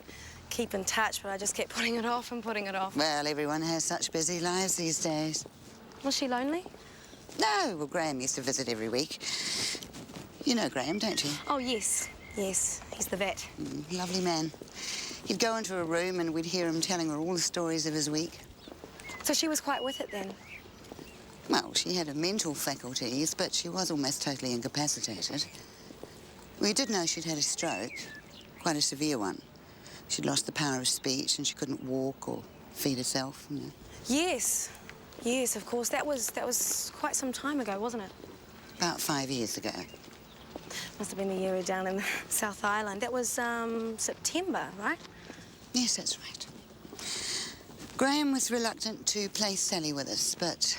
keep in touch, but I just kept putting it off and putting it off. Well, everyone has such busy lives these days. Was she lonely? No, well, Graham used to visit every week. You know Graham, don't you? Oh, yes. Yes, he's the vet. Lovely man. He'd go into a room and we'd hear him telling her all the stories of his week. So she was quite with it then? Well, she had her mental faculties, but she was almost totally incapacitated. We did know she'd had a stroke, quite a severe one. She'd lost the power of speech and she couldn't walk or feed herself. You know. Yes. Yes, of course. That was quite some time ago, wasn't it? About 5 years ago. Must have been the year down in the South Island. That was September, right? Yes, that's right. Graham was reluctant to place Sally with us, but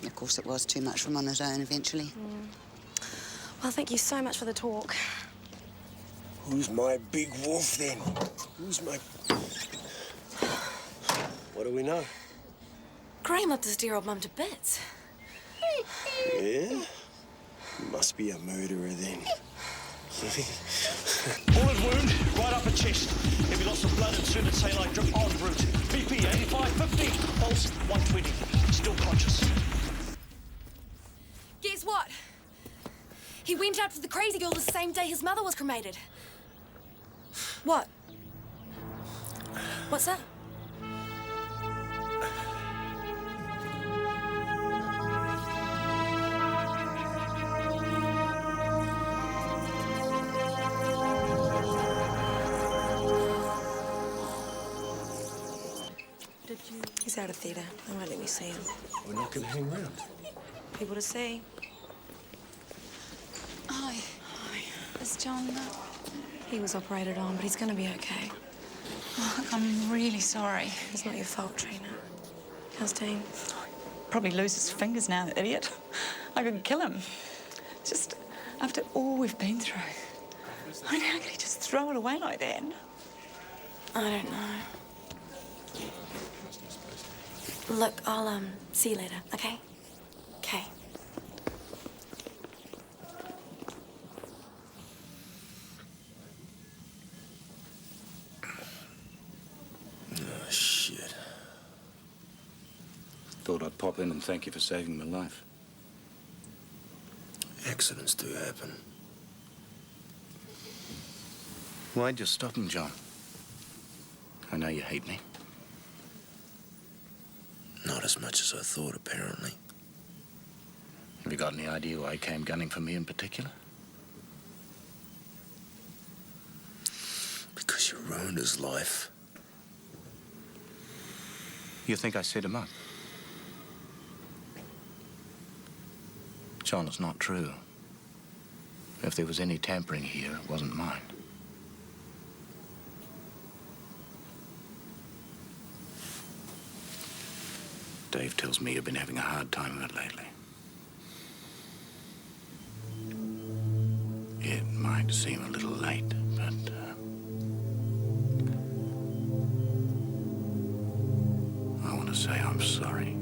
of course it was too much for him on his own eventually. Well, thank you so much for the talk. Who's my big wolf, then? Who's my... What do we know? Graham loved his dear old mum to bits. Yeah? Must be a murderer, then. Bullet wound, right upper chest. Heavy loss of blood and soon it's saline drip en route. BP 85-50, pulse 120. Still conscious. Guess what? He went out with the crazy girl the same day his mother was cremated. What? What's that? He's out of theatre. They won't let me see him. We're not going to hang around. People to see. Hi. Is John... He was operated on, but he's going to be okay. Oh, I'm really sorry. It's not your fault, Trina. How's Dean? Probably lose his fingers now, the idiot. I could kill him. Just after all we've been through. I mean, how could he just throw it away like that? I don't know. Look, I'll, see you later, okay? Okay. Oh, shit. Thought I'd pop in and thank you for saving my life. Accidents do happen. Why'd you stop him, John? I know you hate me. Not as much as I thought, apparently. Have you got any idea why he came gunning for me in particular? Because you ruined his life. You think I set him up? John, it's not true. If there was any tampering here, it wasn't mine. Dave tells me you've been having a hard time of it lately. It might seem a little late, but... I want to say I'm sorry.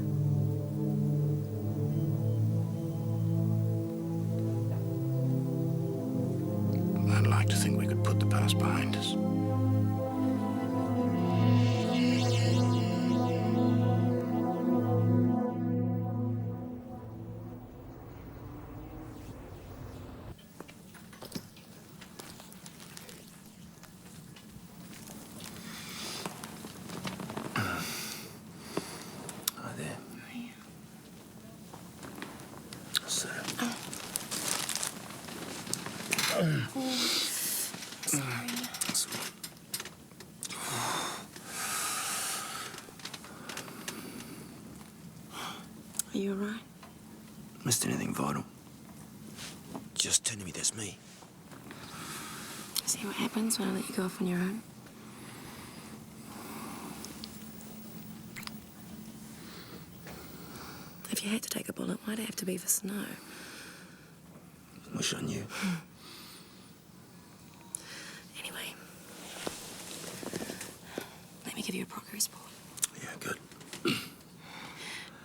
I'd like to think we could put the past behind us. Are you all right? Missed anything vital? Just tell me that's me. See what happens when I let you go off on your own? If you had to take a bullet, why'd it have to be for Snow? Wish I knew. Anyway, let me give you a progress report. Yeah, good.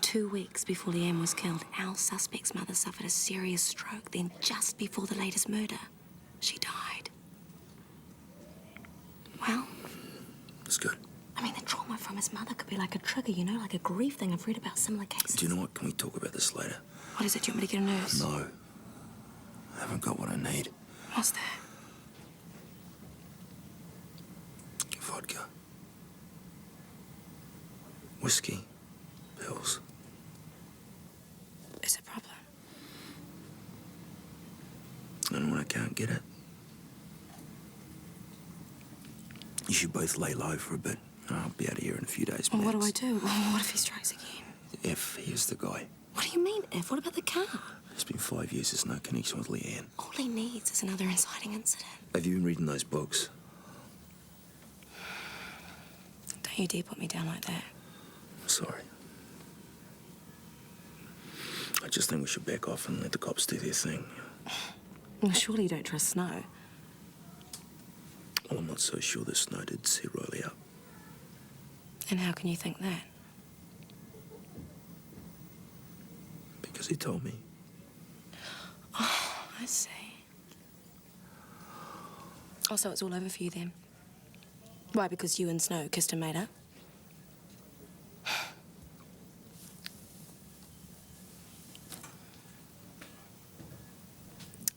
2 weeks before Leanne was killed, our suspect's mother suffered a serious stroke. Then, just before the latest murder, she died. Well? That's good. I mean, the trauma from his mother could be like a trigger, you know, like a grief thing. I've read about similar cases. Do you know what? Can we talk about this later? What is it? Do you want me to get a nurse? No. I haven't got what I need. What's that? Vodka. Whiskey. Pills. Is it a problem? And when I can't get it, you should both lay low for a bit. I'll be out of here in a few days. Well, what do I do? What if he strikes again? If he's the guy. What do you mean, if? What about the car? It's been 5 years, there's no connection with Leanne. All he needs is another inciting incident. Have you been reading those books? Don't you dare put me down like that. Sorry. I just think we should back off and let the cops do their thing. Well, surely you don't trust Snow. Well, I'm not so sure that Snow did set Riley up. And how can you think that? Because he told me. Oh, I see. Oh, so it's all over for you then? Why, because you and Snow kissed and made up?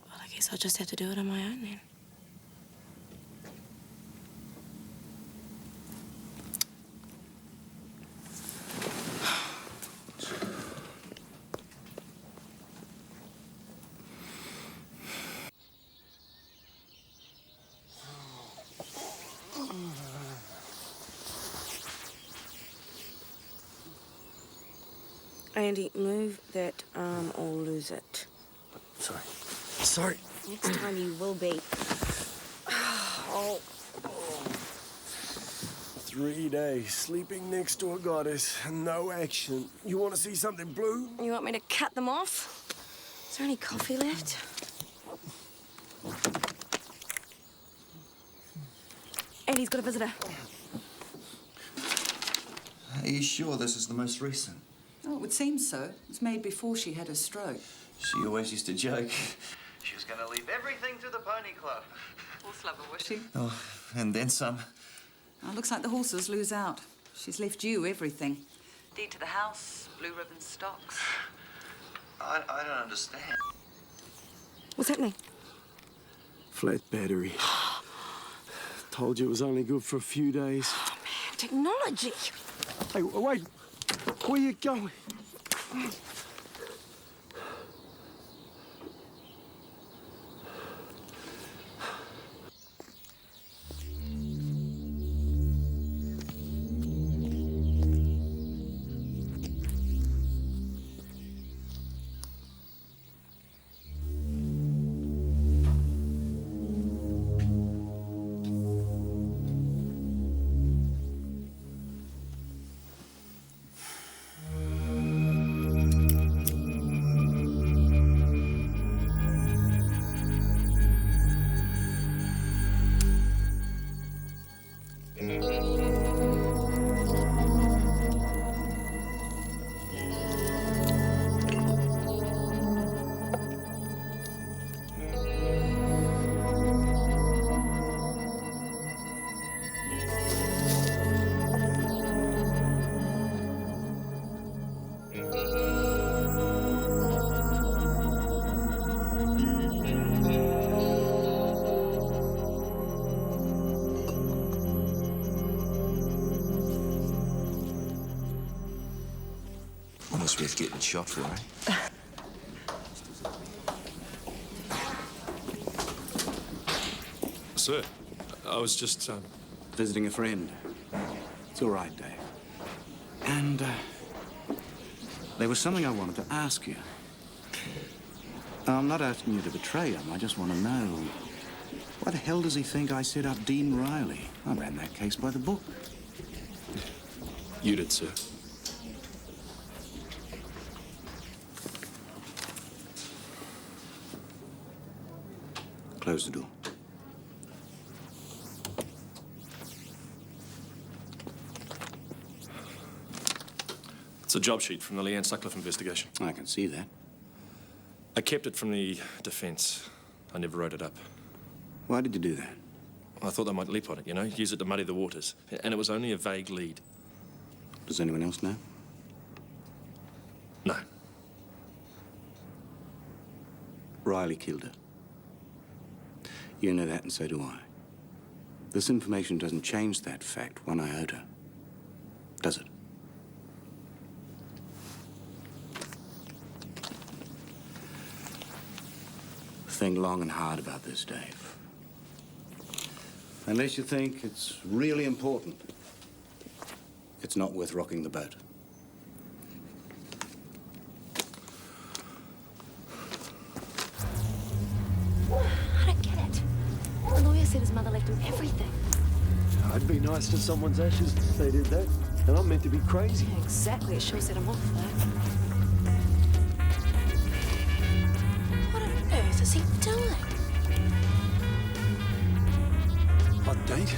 Well, I guess I'll just have to do it on my own then. Andy, move that arm or lose it. Sorry. Sorry. Next time you will be. Oh. 3 days sleeping next to a goddess and no action. You want to see something blue? You want me to cut them off? Is there any coffee left? Andy's got a visitor. Are you sure this is the most recent? Oh, it would seem so. It was made before she had her stroke. She always used to joke. She was going to leave everything to the pony club. Horse lover, was she? Oh, and then some. Oh, looks like the horses lose out. She's left you everything. Deed to the house, blue ribbon stocks. I don't understand. What's happening? Flat battery. Told you it was only good for a few days. Oh, man, technology. Hey, wait. Where you going? Almost worth getting shot for, eh? Sir, I was just, Visiting a friend. It's all right, Dave. And, there was something I wanted to ask you. I'm not asking you to betray him. I just want to know, why the hell does he think I set up Dean Riley? I ran that case by the book. You did, sir. Close the door. It's a job sheet from the Leanne Sutcliffe investigation. I can see that. I kept it from the defence. I never wrote it up. Why did you do that? I thought they might leap on it, you know, use it to muddy the waters. And it was only a vague lead. Does anyone else know? No. Riley killed her. You know that, and so do I. This information doesn't change that fact one iota, does it? Think long and hard about this, Dave. Unless you think it's really important, it's not worth rocking the boat. I don't get it. The lawyer said his mother left him everything. I'd be nice to someone's ashes if they did that. And I'm meant to be crazy. Yeah, exactly. It sure set him off, though. What on earth is he doing? Hot date?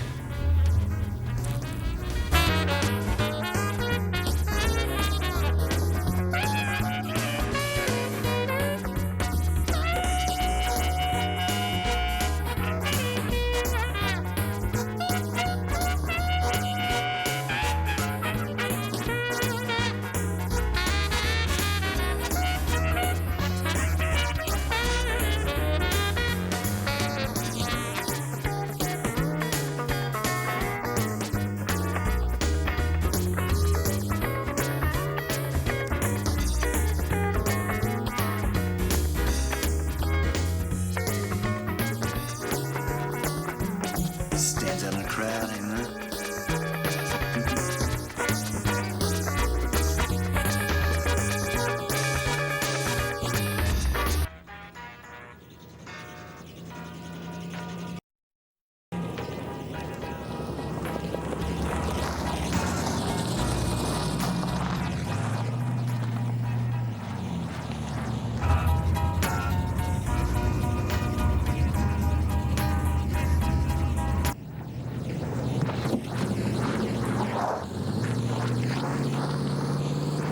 Stands out in a crowd, ain't it?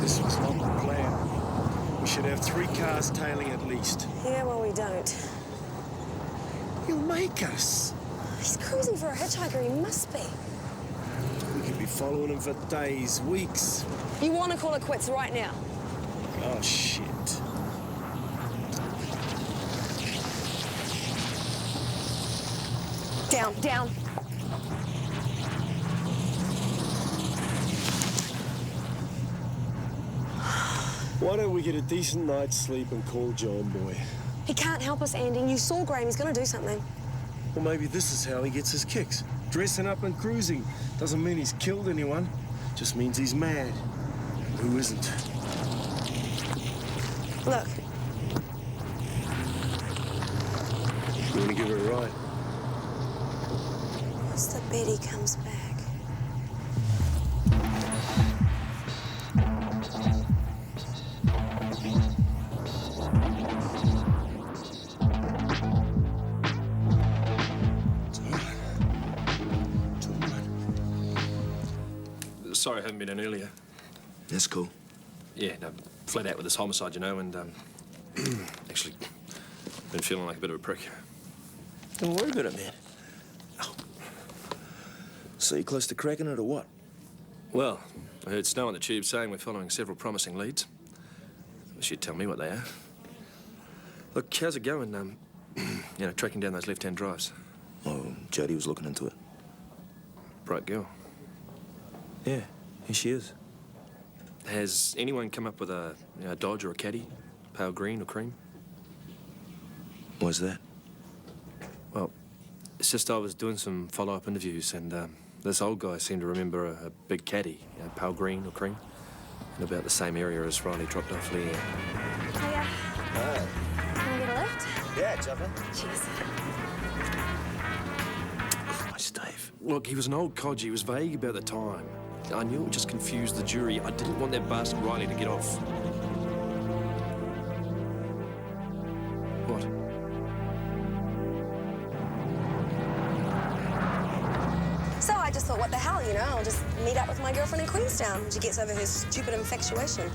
This was not the plan. We should have 3 cars tailing at least. Yeah, well, we don't. He'll make us. He's cruising for a hitchhiker. He must be. We could be following him for days, weeks. You want to call it quits right now? Oh, shit. Down, down. Why don't we get a decent night's sleep and call John Boy? He can't help us, Andy. You saw Graham. He's going to do something. Well, maybe this is how he gets his kicks. Dressing up and cruising. Doesn't mean he's killed anyone. Just means he's mad. Who isn't? Look. You want to give her a ride? What's the bet he comes back? Sorry I haven't been in earlier. That's cool. Yeah, no, flat out with this homicide, you know, and, actually, been feeling like a bit of a prick. Don't worry about it, man. Oh. So you close to cracking it or what? Well, I heard Snow on the tube saying we're following several promising leads. She'd tell me what they are. Look, how's it going, you know, tracking down those left-hand drives? Oh, Jodie was looking into it. Bright girl. Yeah, here she is. Has anyone come up with a Dodge or a Caddy? Pale green or cream? Why's that? Well, it's just I was doing some follow-up interviews and this old guy seemed to remember a big Caddy, pale green or cream, in about the same area as Riley dropped off Lee. Hiya. Hi. Can I get a lift? Yeah, jump in. Cheers. Christ, Dave. Look, he was an old codger. He was vague about the time. I knew it would just confuse the jury. I didn't want that bastard Riley to get off. What? So I just thought, what the hell, you know? I'll just meet up with my girlfriend in Queenstown when she gets over her stupid infatuation.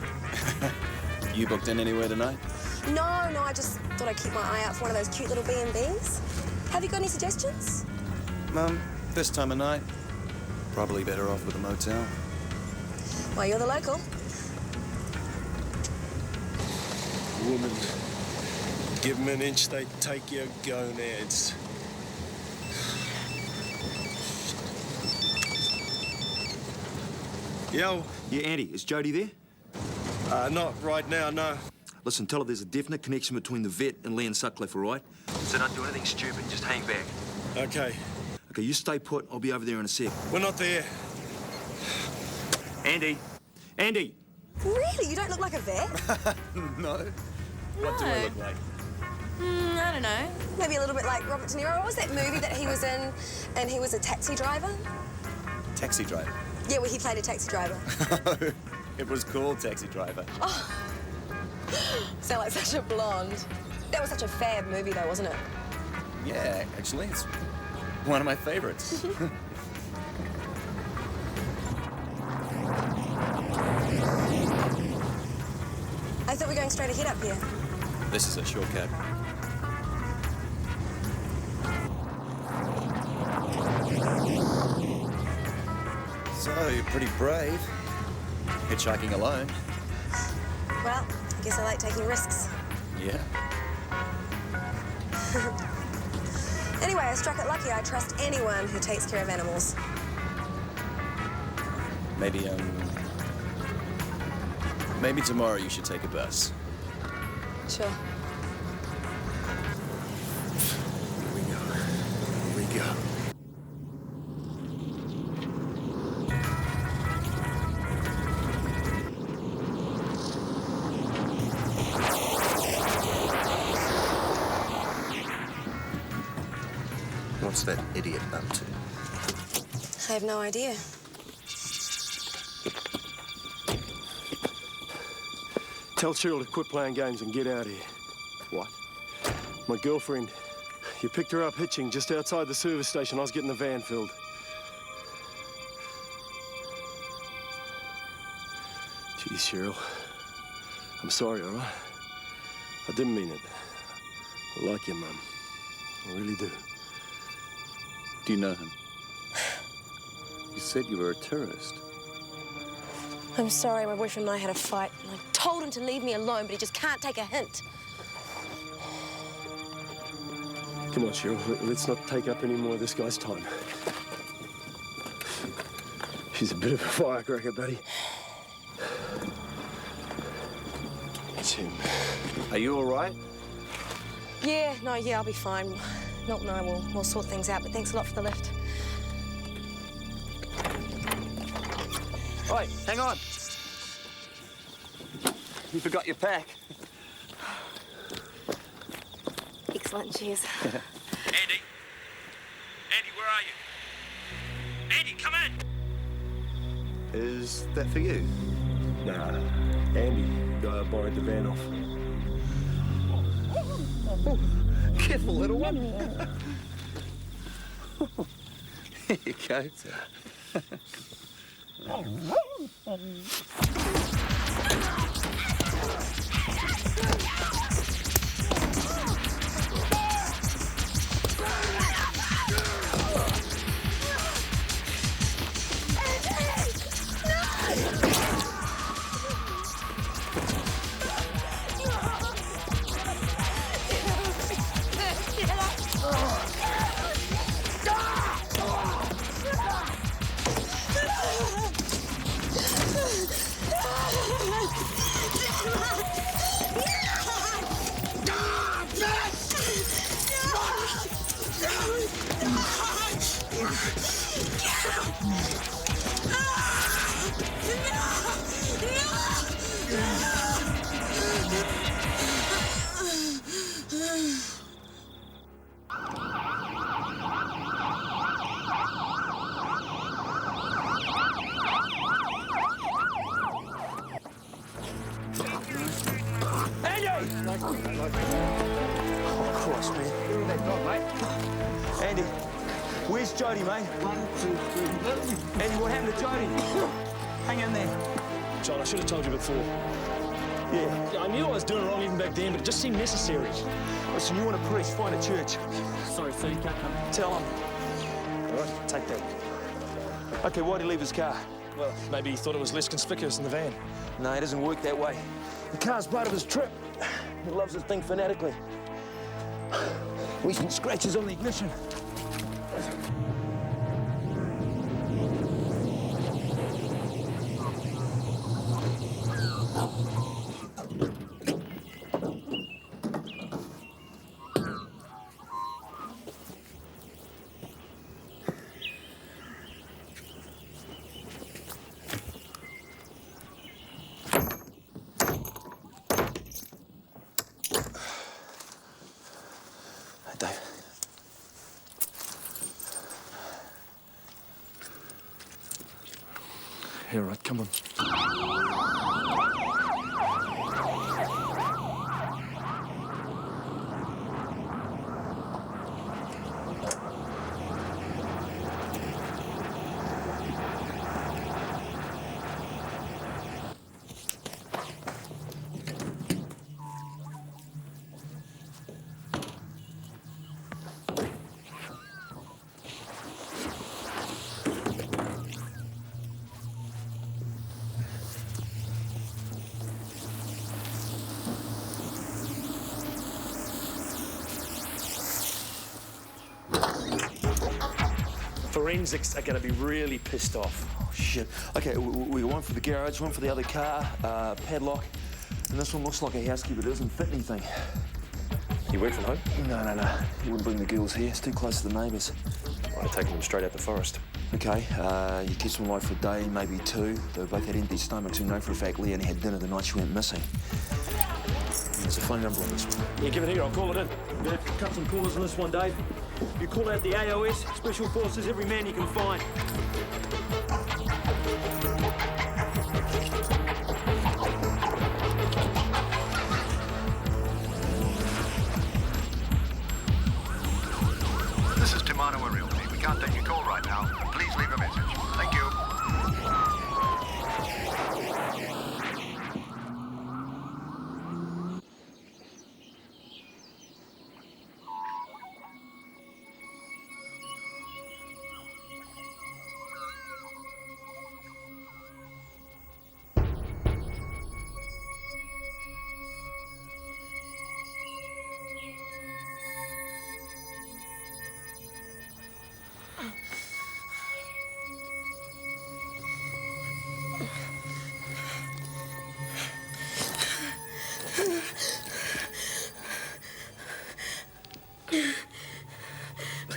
You booked in anywhere tonight? No, I just thought I'd keep my eye out for one of those cute little B&Bs. Have you got any suggestions? This time of night, probably better off with a motel. Well, you're the local. Woman, give them an inch, they take your gonads. Yo. Yeah, Andy, is Jodie there? Not right now, no. Listen, tell her there's a definite connection between the vet and Lee and Sutcliffe, all right? So don't do anything stupid, just hang back. Okay. Okay, you stay put. I'll be over there in a sec. We're not there. Andy! Andy! Really? You don't look like a vet? No. What do I look like? I don't know. Maybe a little bit like Robert De Niro. What was that movie that he was in and he was a taxi driver? Taxi driver. Yeah, well, he played a taxi driver. It was called Taxi Driver. Oh. Sound like such a blonde. That was such a fab movie, though, wasn't it? Yeah, actually, it's one of my favorites. I thought we were going straight ahead up here. This is a shortcut. So, you're pretty brave. Hitchhiking alone. Well, I guess I like taking risks. Yeah. Anyway, I struck it lucky. I trust anyone who takes care of animals. Maybe tomorrow you should take a bus. Sure. Here we go. Here we go. What's that idiot up to? I have no idea. Tell Cheryl to quit playing games and get out of here. What? My girlfriend. You picked her up hitching just outside the service station. I was getting the van filled. Geez, Cheryl. I'm sorry, all right? I didn't mean it. I like you, Mum. I really do. Do you know him? You said you were a tourist. I'm sorry, my boyfriend and I had a fight. And I told him to leave me alone, but he just can't take a hint. Come on, Cheryl. Let's not take up any more of this guy's time. She's a bit of a firecracker, buddy. It's him. Are you all right? Yeah, I'll be fine. Milton and I will sort things out, but thanks a lot for the lift. Oi, hang on. You forgot your pack. Excellent, cheers. Andy? Andy, where are you? Andy, come in! Is that for you? Nah, Andy borrowed the van off. Careful, little one. Here you go. Oh, Christ, man. Where that dog, mate? Andy, where's Jody, mate? 1, 2, 3. Andy, what happened to Jody? Hang in there. John, I should have told you before. Yeah. I knew I was doing it wrong even back then, but it just seemed necessary. Listen, you want a priest, find a church. Sorry, sir, you can't come. Tell him. All right, take that. Okay, why'd he leave his car? Well, maybe he thought it was less conspicuous in the van. No, it doesn't work that way. The car's part of his trip. He loves this thing fanatically. Recent scratches on the ignition. Here, right, come on. Forensics are going to be really pissed off. Oh, shit. Okay, we got one for the garage, one for the other car, padlock, and this one looks like a house key, but it doesn't fit anything. You work from home? No. You wouldn't bring the girls here. It's too close to the neighbours. I'd have taken them straight out the forest. Okay, you catch them alive for a day, maybe 2. They both had empty stomachs, and know for a fact Leanne had dinner the night she went missing. There's a phone number on this one. Yeah, give it here, I'll call it in. We're gonna cut some corners on this one, Dave. You call out the AOS, Special Forces, every man you can find. This is Timano Realty. We can't take your call right now. Please leave a message. Thank you.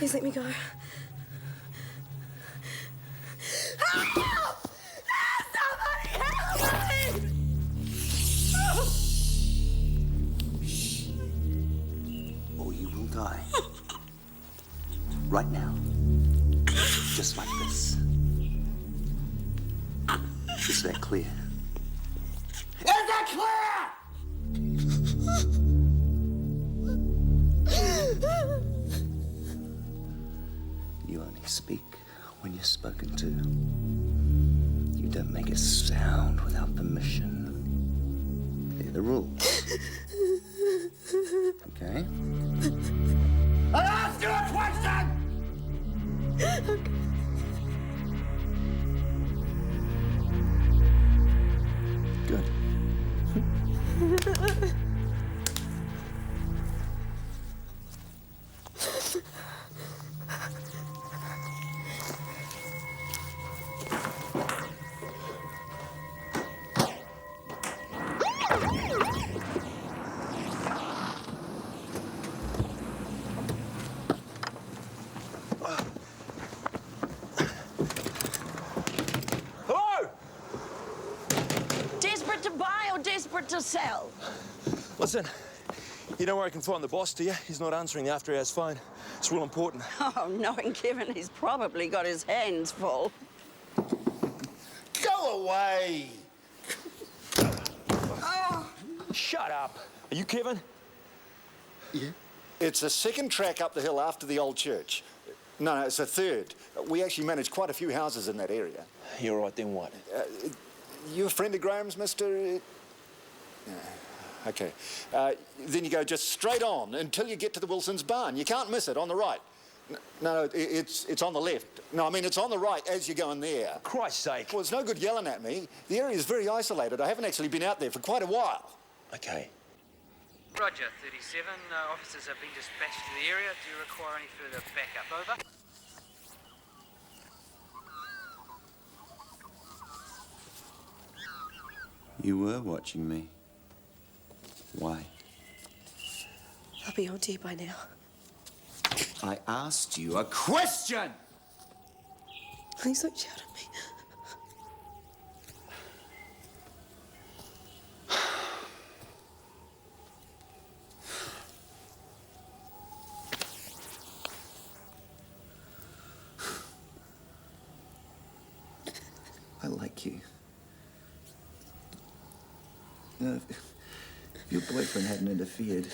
Please let me go. Help! Somebody help me! Or you will die. Right now. Just like this. Is that clear? Is that clear? You only speak when you're spoken to. You don't make a sound without permission. They're the rules. Okay? I asked you a question! Good. Hello? Desperate to buy or desperate to sell? Listen, you know where I can find the boss, do you? He's not answering the after-hours phone. It's real important. Oh, knowing Kevin, he's probably got his hands full. Go away! Shut up. Are you Kevin? Yeah. It's the second track up the hill after the old church. No, it's the third. We actually manage quite a few houses in that area. You're right, then what? You a friend of Graham's, Mr. Okay. Then you go just straight on until you get to the Wilson's barn. You can't miss it, on the right. No, it's on the left. No, I mean, it's on the right as you're going there. For Christ's sake. Well, it's no good yelling at me. The area is very isolated. I haven't actually been out there for quite a while. Okay. Roger, 37. Officers have been dispatched to the area. Do you require any further backup? Over. You were watching me. Why? I'll be on to you by now. I asked you a question! Please don't shout at me. I like you. You know, if your boyfriend hadn't interfered,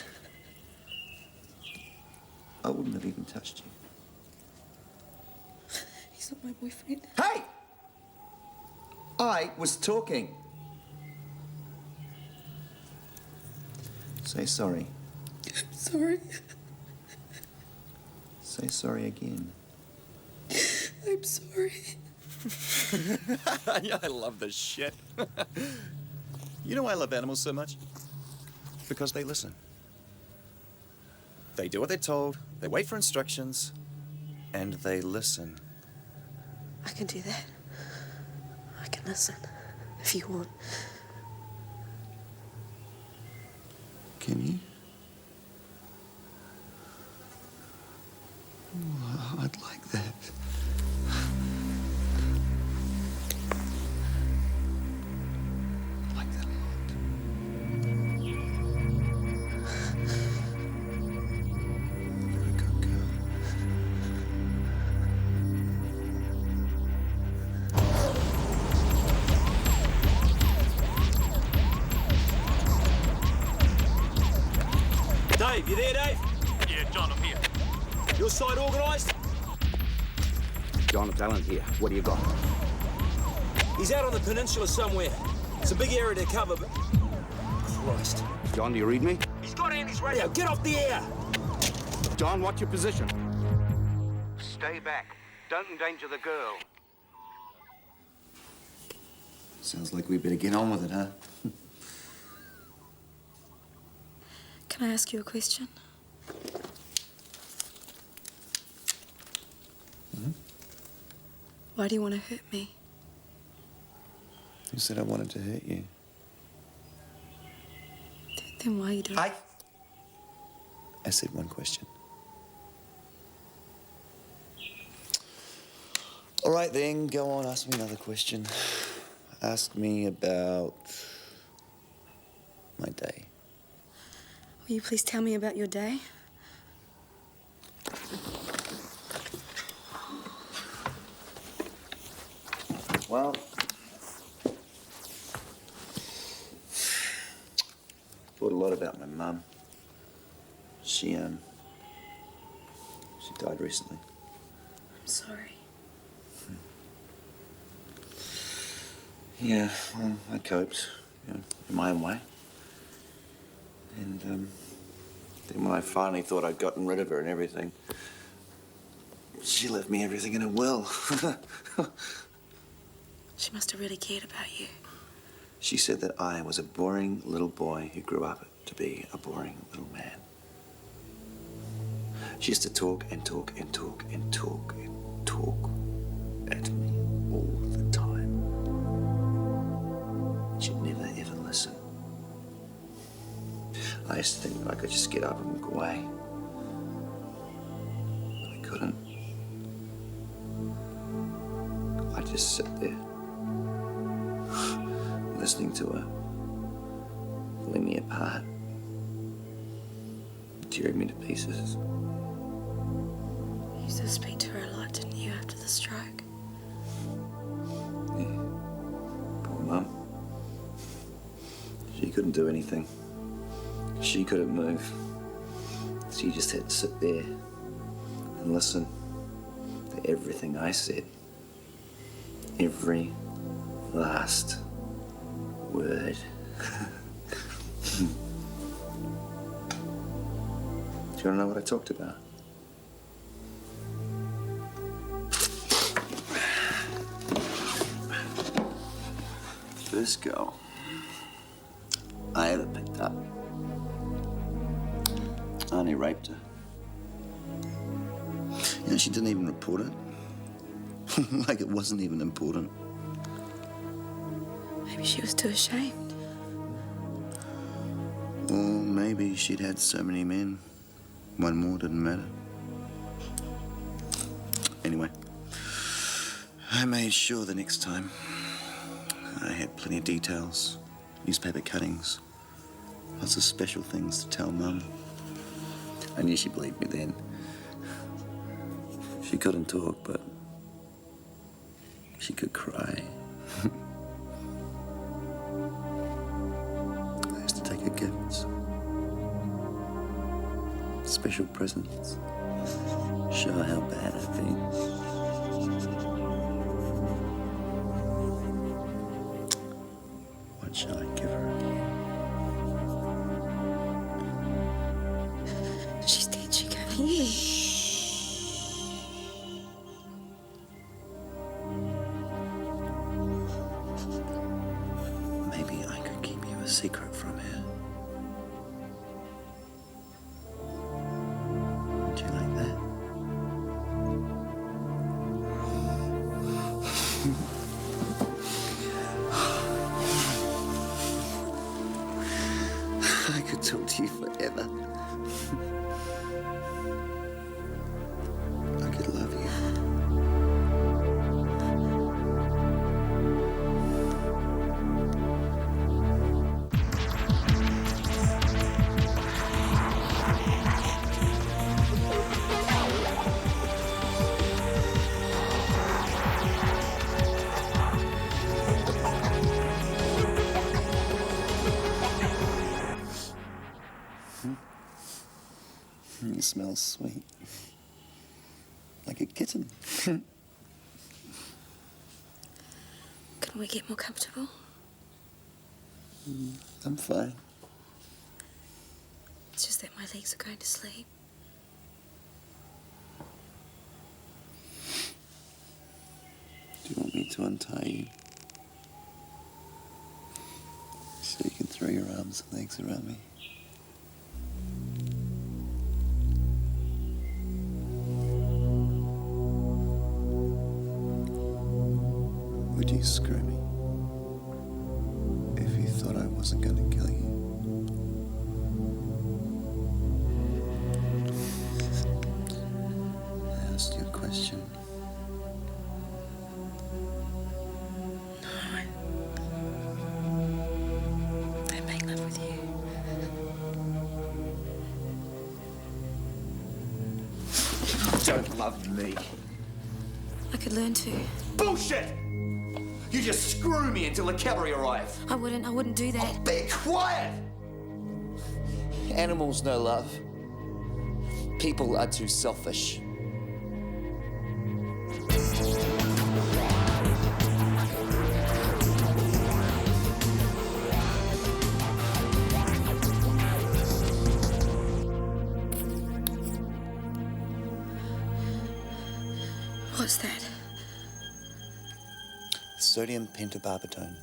I wouldn't have even touched you. He's not my boyfriend. Hey! I was talking. Say sorry. I'm sorry. Say sorry again. I'm sorry. I love this shit. You know why I love animals so much? Because they listen. They do what they're told, they wait for instructions, and they listen. I can do that. I can listen, if you want. Can you? Oh, I'd like that. I'd like that a lot. You're a good girl. Dave, you there, Dave? Yeah, John, I'm here. Your side organised? John, it's Alan here. What do you got? He's out on the peninsula somewhere. It's a big area to cover, but... Christ. John, do you read me? He's got Andy's radio. Get off the air! John, what's your position? Stay back. Don't endanger the girl. Sounds like we better get on with it, huh? Can I ask you a question? Hmm? Why do you want to hurt me? Who said I wanted to hurt you? Then why are you doing it? I said one question. All right, then, go on, ask me another question. Ask me about my day. Will you please tell me about your day? Well, thought a lot about my mum. She died recently. I'm sorry. Yeah, well, I coped, you know, in my own way. And then when I finally thought I'd gotten rid of her and everything, she left me everything in a will. She must have really cared about you. She said that I was a boring little boy who grew up to be a boring little man. She used to talk and talk and talk and talk and talk at me all the time. She'd never ever listen. I used to think that I could just get up and walk away. But I couldn't. I'd just sit there, listening to her, pulling me apart, tearing me to pieces. You used to speak to her a lot, didn't you, after the stroke? Yeah. Poor Mum. She couldn't do anything. She couldn't move. She just had to sit there and listen to everything I said. Every last word. Do you want to know what I talked about? First girl I ever picked up. I only raped her. You know, she didn't even report it. Like it wasn't even important. Maybe she was too ashamed. Or maybe she'd had so many men, one more didn't matter. Anyway, I made sure the next time I had plenty of details, newspaper cuttings, lots of special things to tell Mum. I knew she believed me then. She couldn't talk, but she could cry. I used to take her gifts, special presents, show her how bad I've been. What shall I give her? She's dead, she can't hear you. Maybe I could keep you a secret from her. Would you like that? I could talk to you forever. I could love you. You smell sweet. Like a kitten. Couldn't we get more comfortable? I'm fine. It's just that my legs are going to sleep. Do you want me to untie you? So you can throw your arms and legs around me? Would you screw me if you thought I wasn't going to kill you? I asked you a question. don't love me. I could learn to. Bullshit! You just screw me until the cavalry arrive. I wouldn't do that. Oh, be quiet! Animals know love. People are too selfish. What's that? Sodium pentobarbital.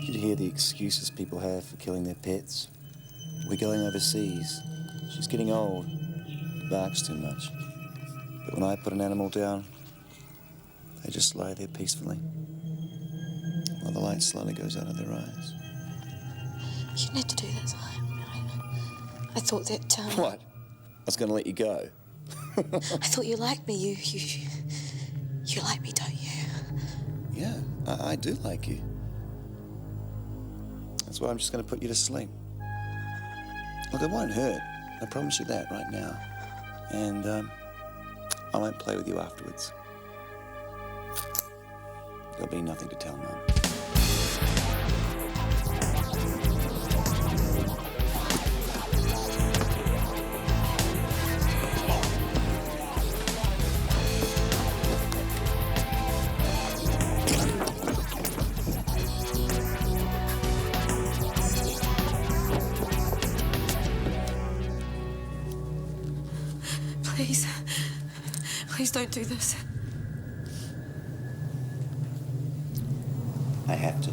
You'd hear the excuses people have for killing their pets. We're going overseas. She's getting old. Barks too much. But when I put an animal down, they just lie there peacefully, while the light slowly goes out of their eyes. You need to do this. I thought that. What? I was going to let you go. I thought you liked me. You like me, don't you? Yeah, I do like you. That's why I'm just going to put you to sleep. Look, it won't hurt. I promise you that right now. And I won't play with you afterwards. There'll be nothing to tell Mum. Please don't do this. I have to.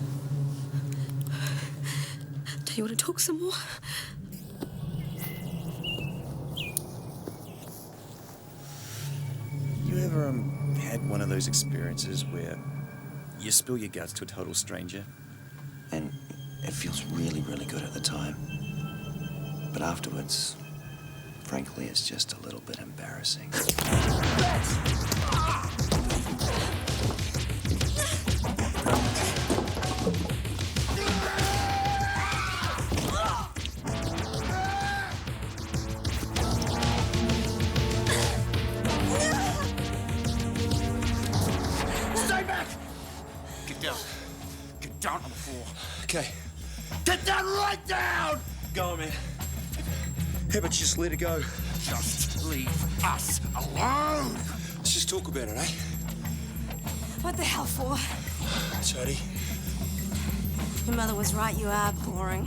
Do you want to talk some more? You ever had one of those experiences where you spill your guts to a total stranger and it feels really, really good at the time, but afterwards, frankly, it's just a little bit embarrassing. Stay back! Get down. Get down on the floor. Okay. Get down right down! Go on, man. How about you just let it go? Just leave us alone. Let's just talk about it, eh? What the hell for? Jody. Your mother was right, you are boring.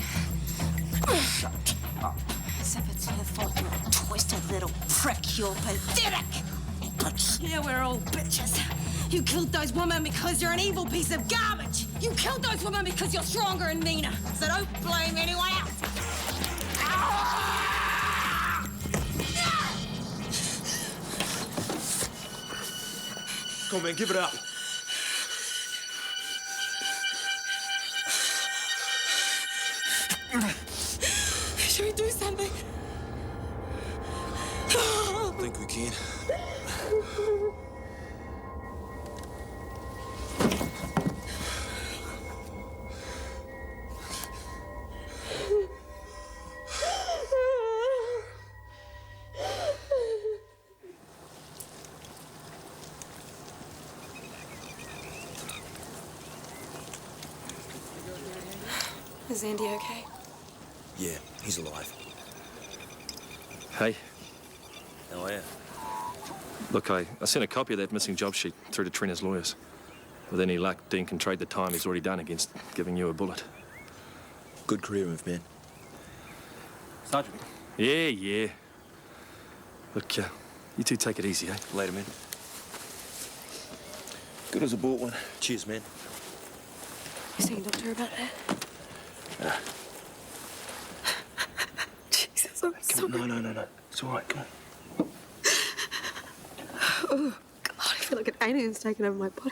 Shut up. As if it's her fault you're a twisted little prick. You're pathetic. Bitch. Yeah, we're all bitches. You killed those women because you're an evil piece of garbage. You killed those women because you're stronger and meaner. So don't blame anyone else. Come on, man, give it up. Should we do something? I think we can. Is Andy okay? Yeah, he's alive. Hey, How are you? look, I sent a copy of that missing job sheet through to Trina's lawyers. With any luck, Dean can trade the time he's already done against giving you a bullet. Good career move, man. Sergeant? Yeah. Look, you two take it easy, eh? Later, man. Good as a bought one. Cheers, man. You seen Doctor about that? Jesus, I'm sorry. No. It's all right, come on. Oh, God, I feel like an alien's taken over my body.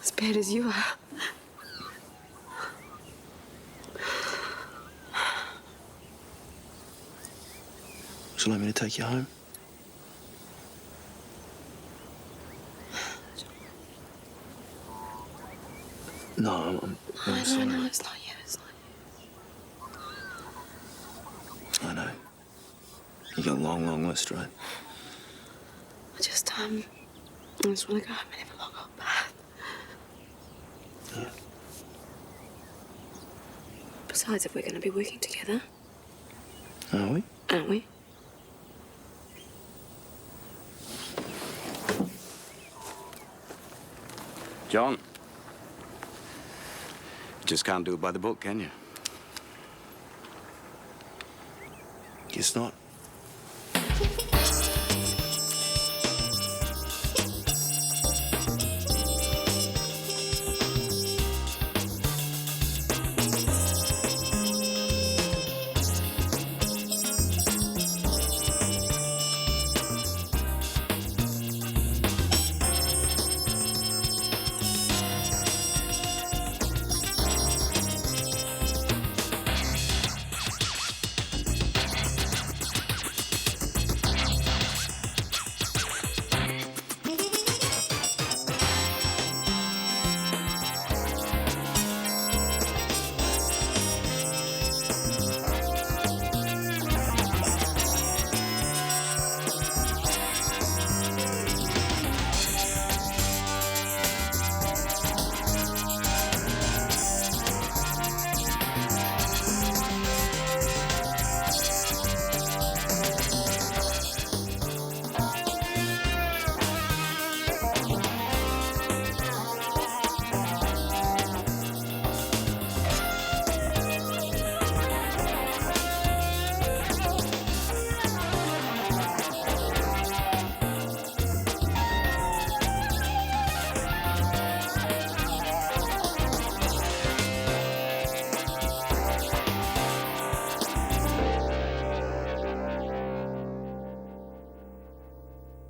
As bad as you are. Would you like me to take you home? No, I'm sorry. No, it's not you, it's not I know. You got a long, long list, right? I just want to go home and have a long hot bath. Yeah. Besides, if we're going to be working together, Are we? aren't we? John, you just can't do it by the book, can you? Guess not.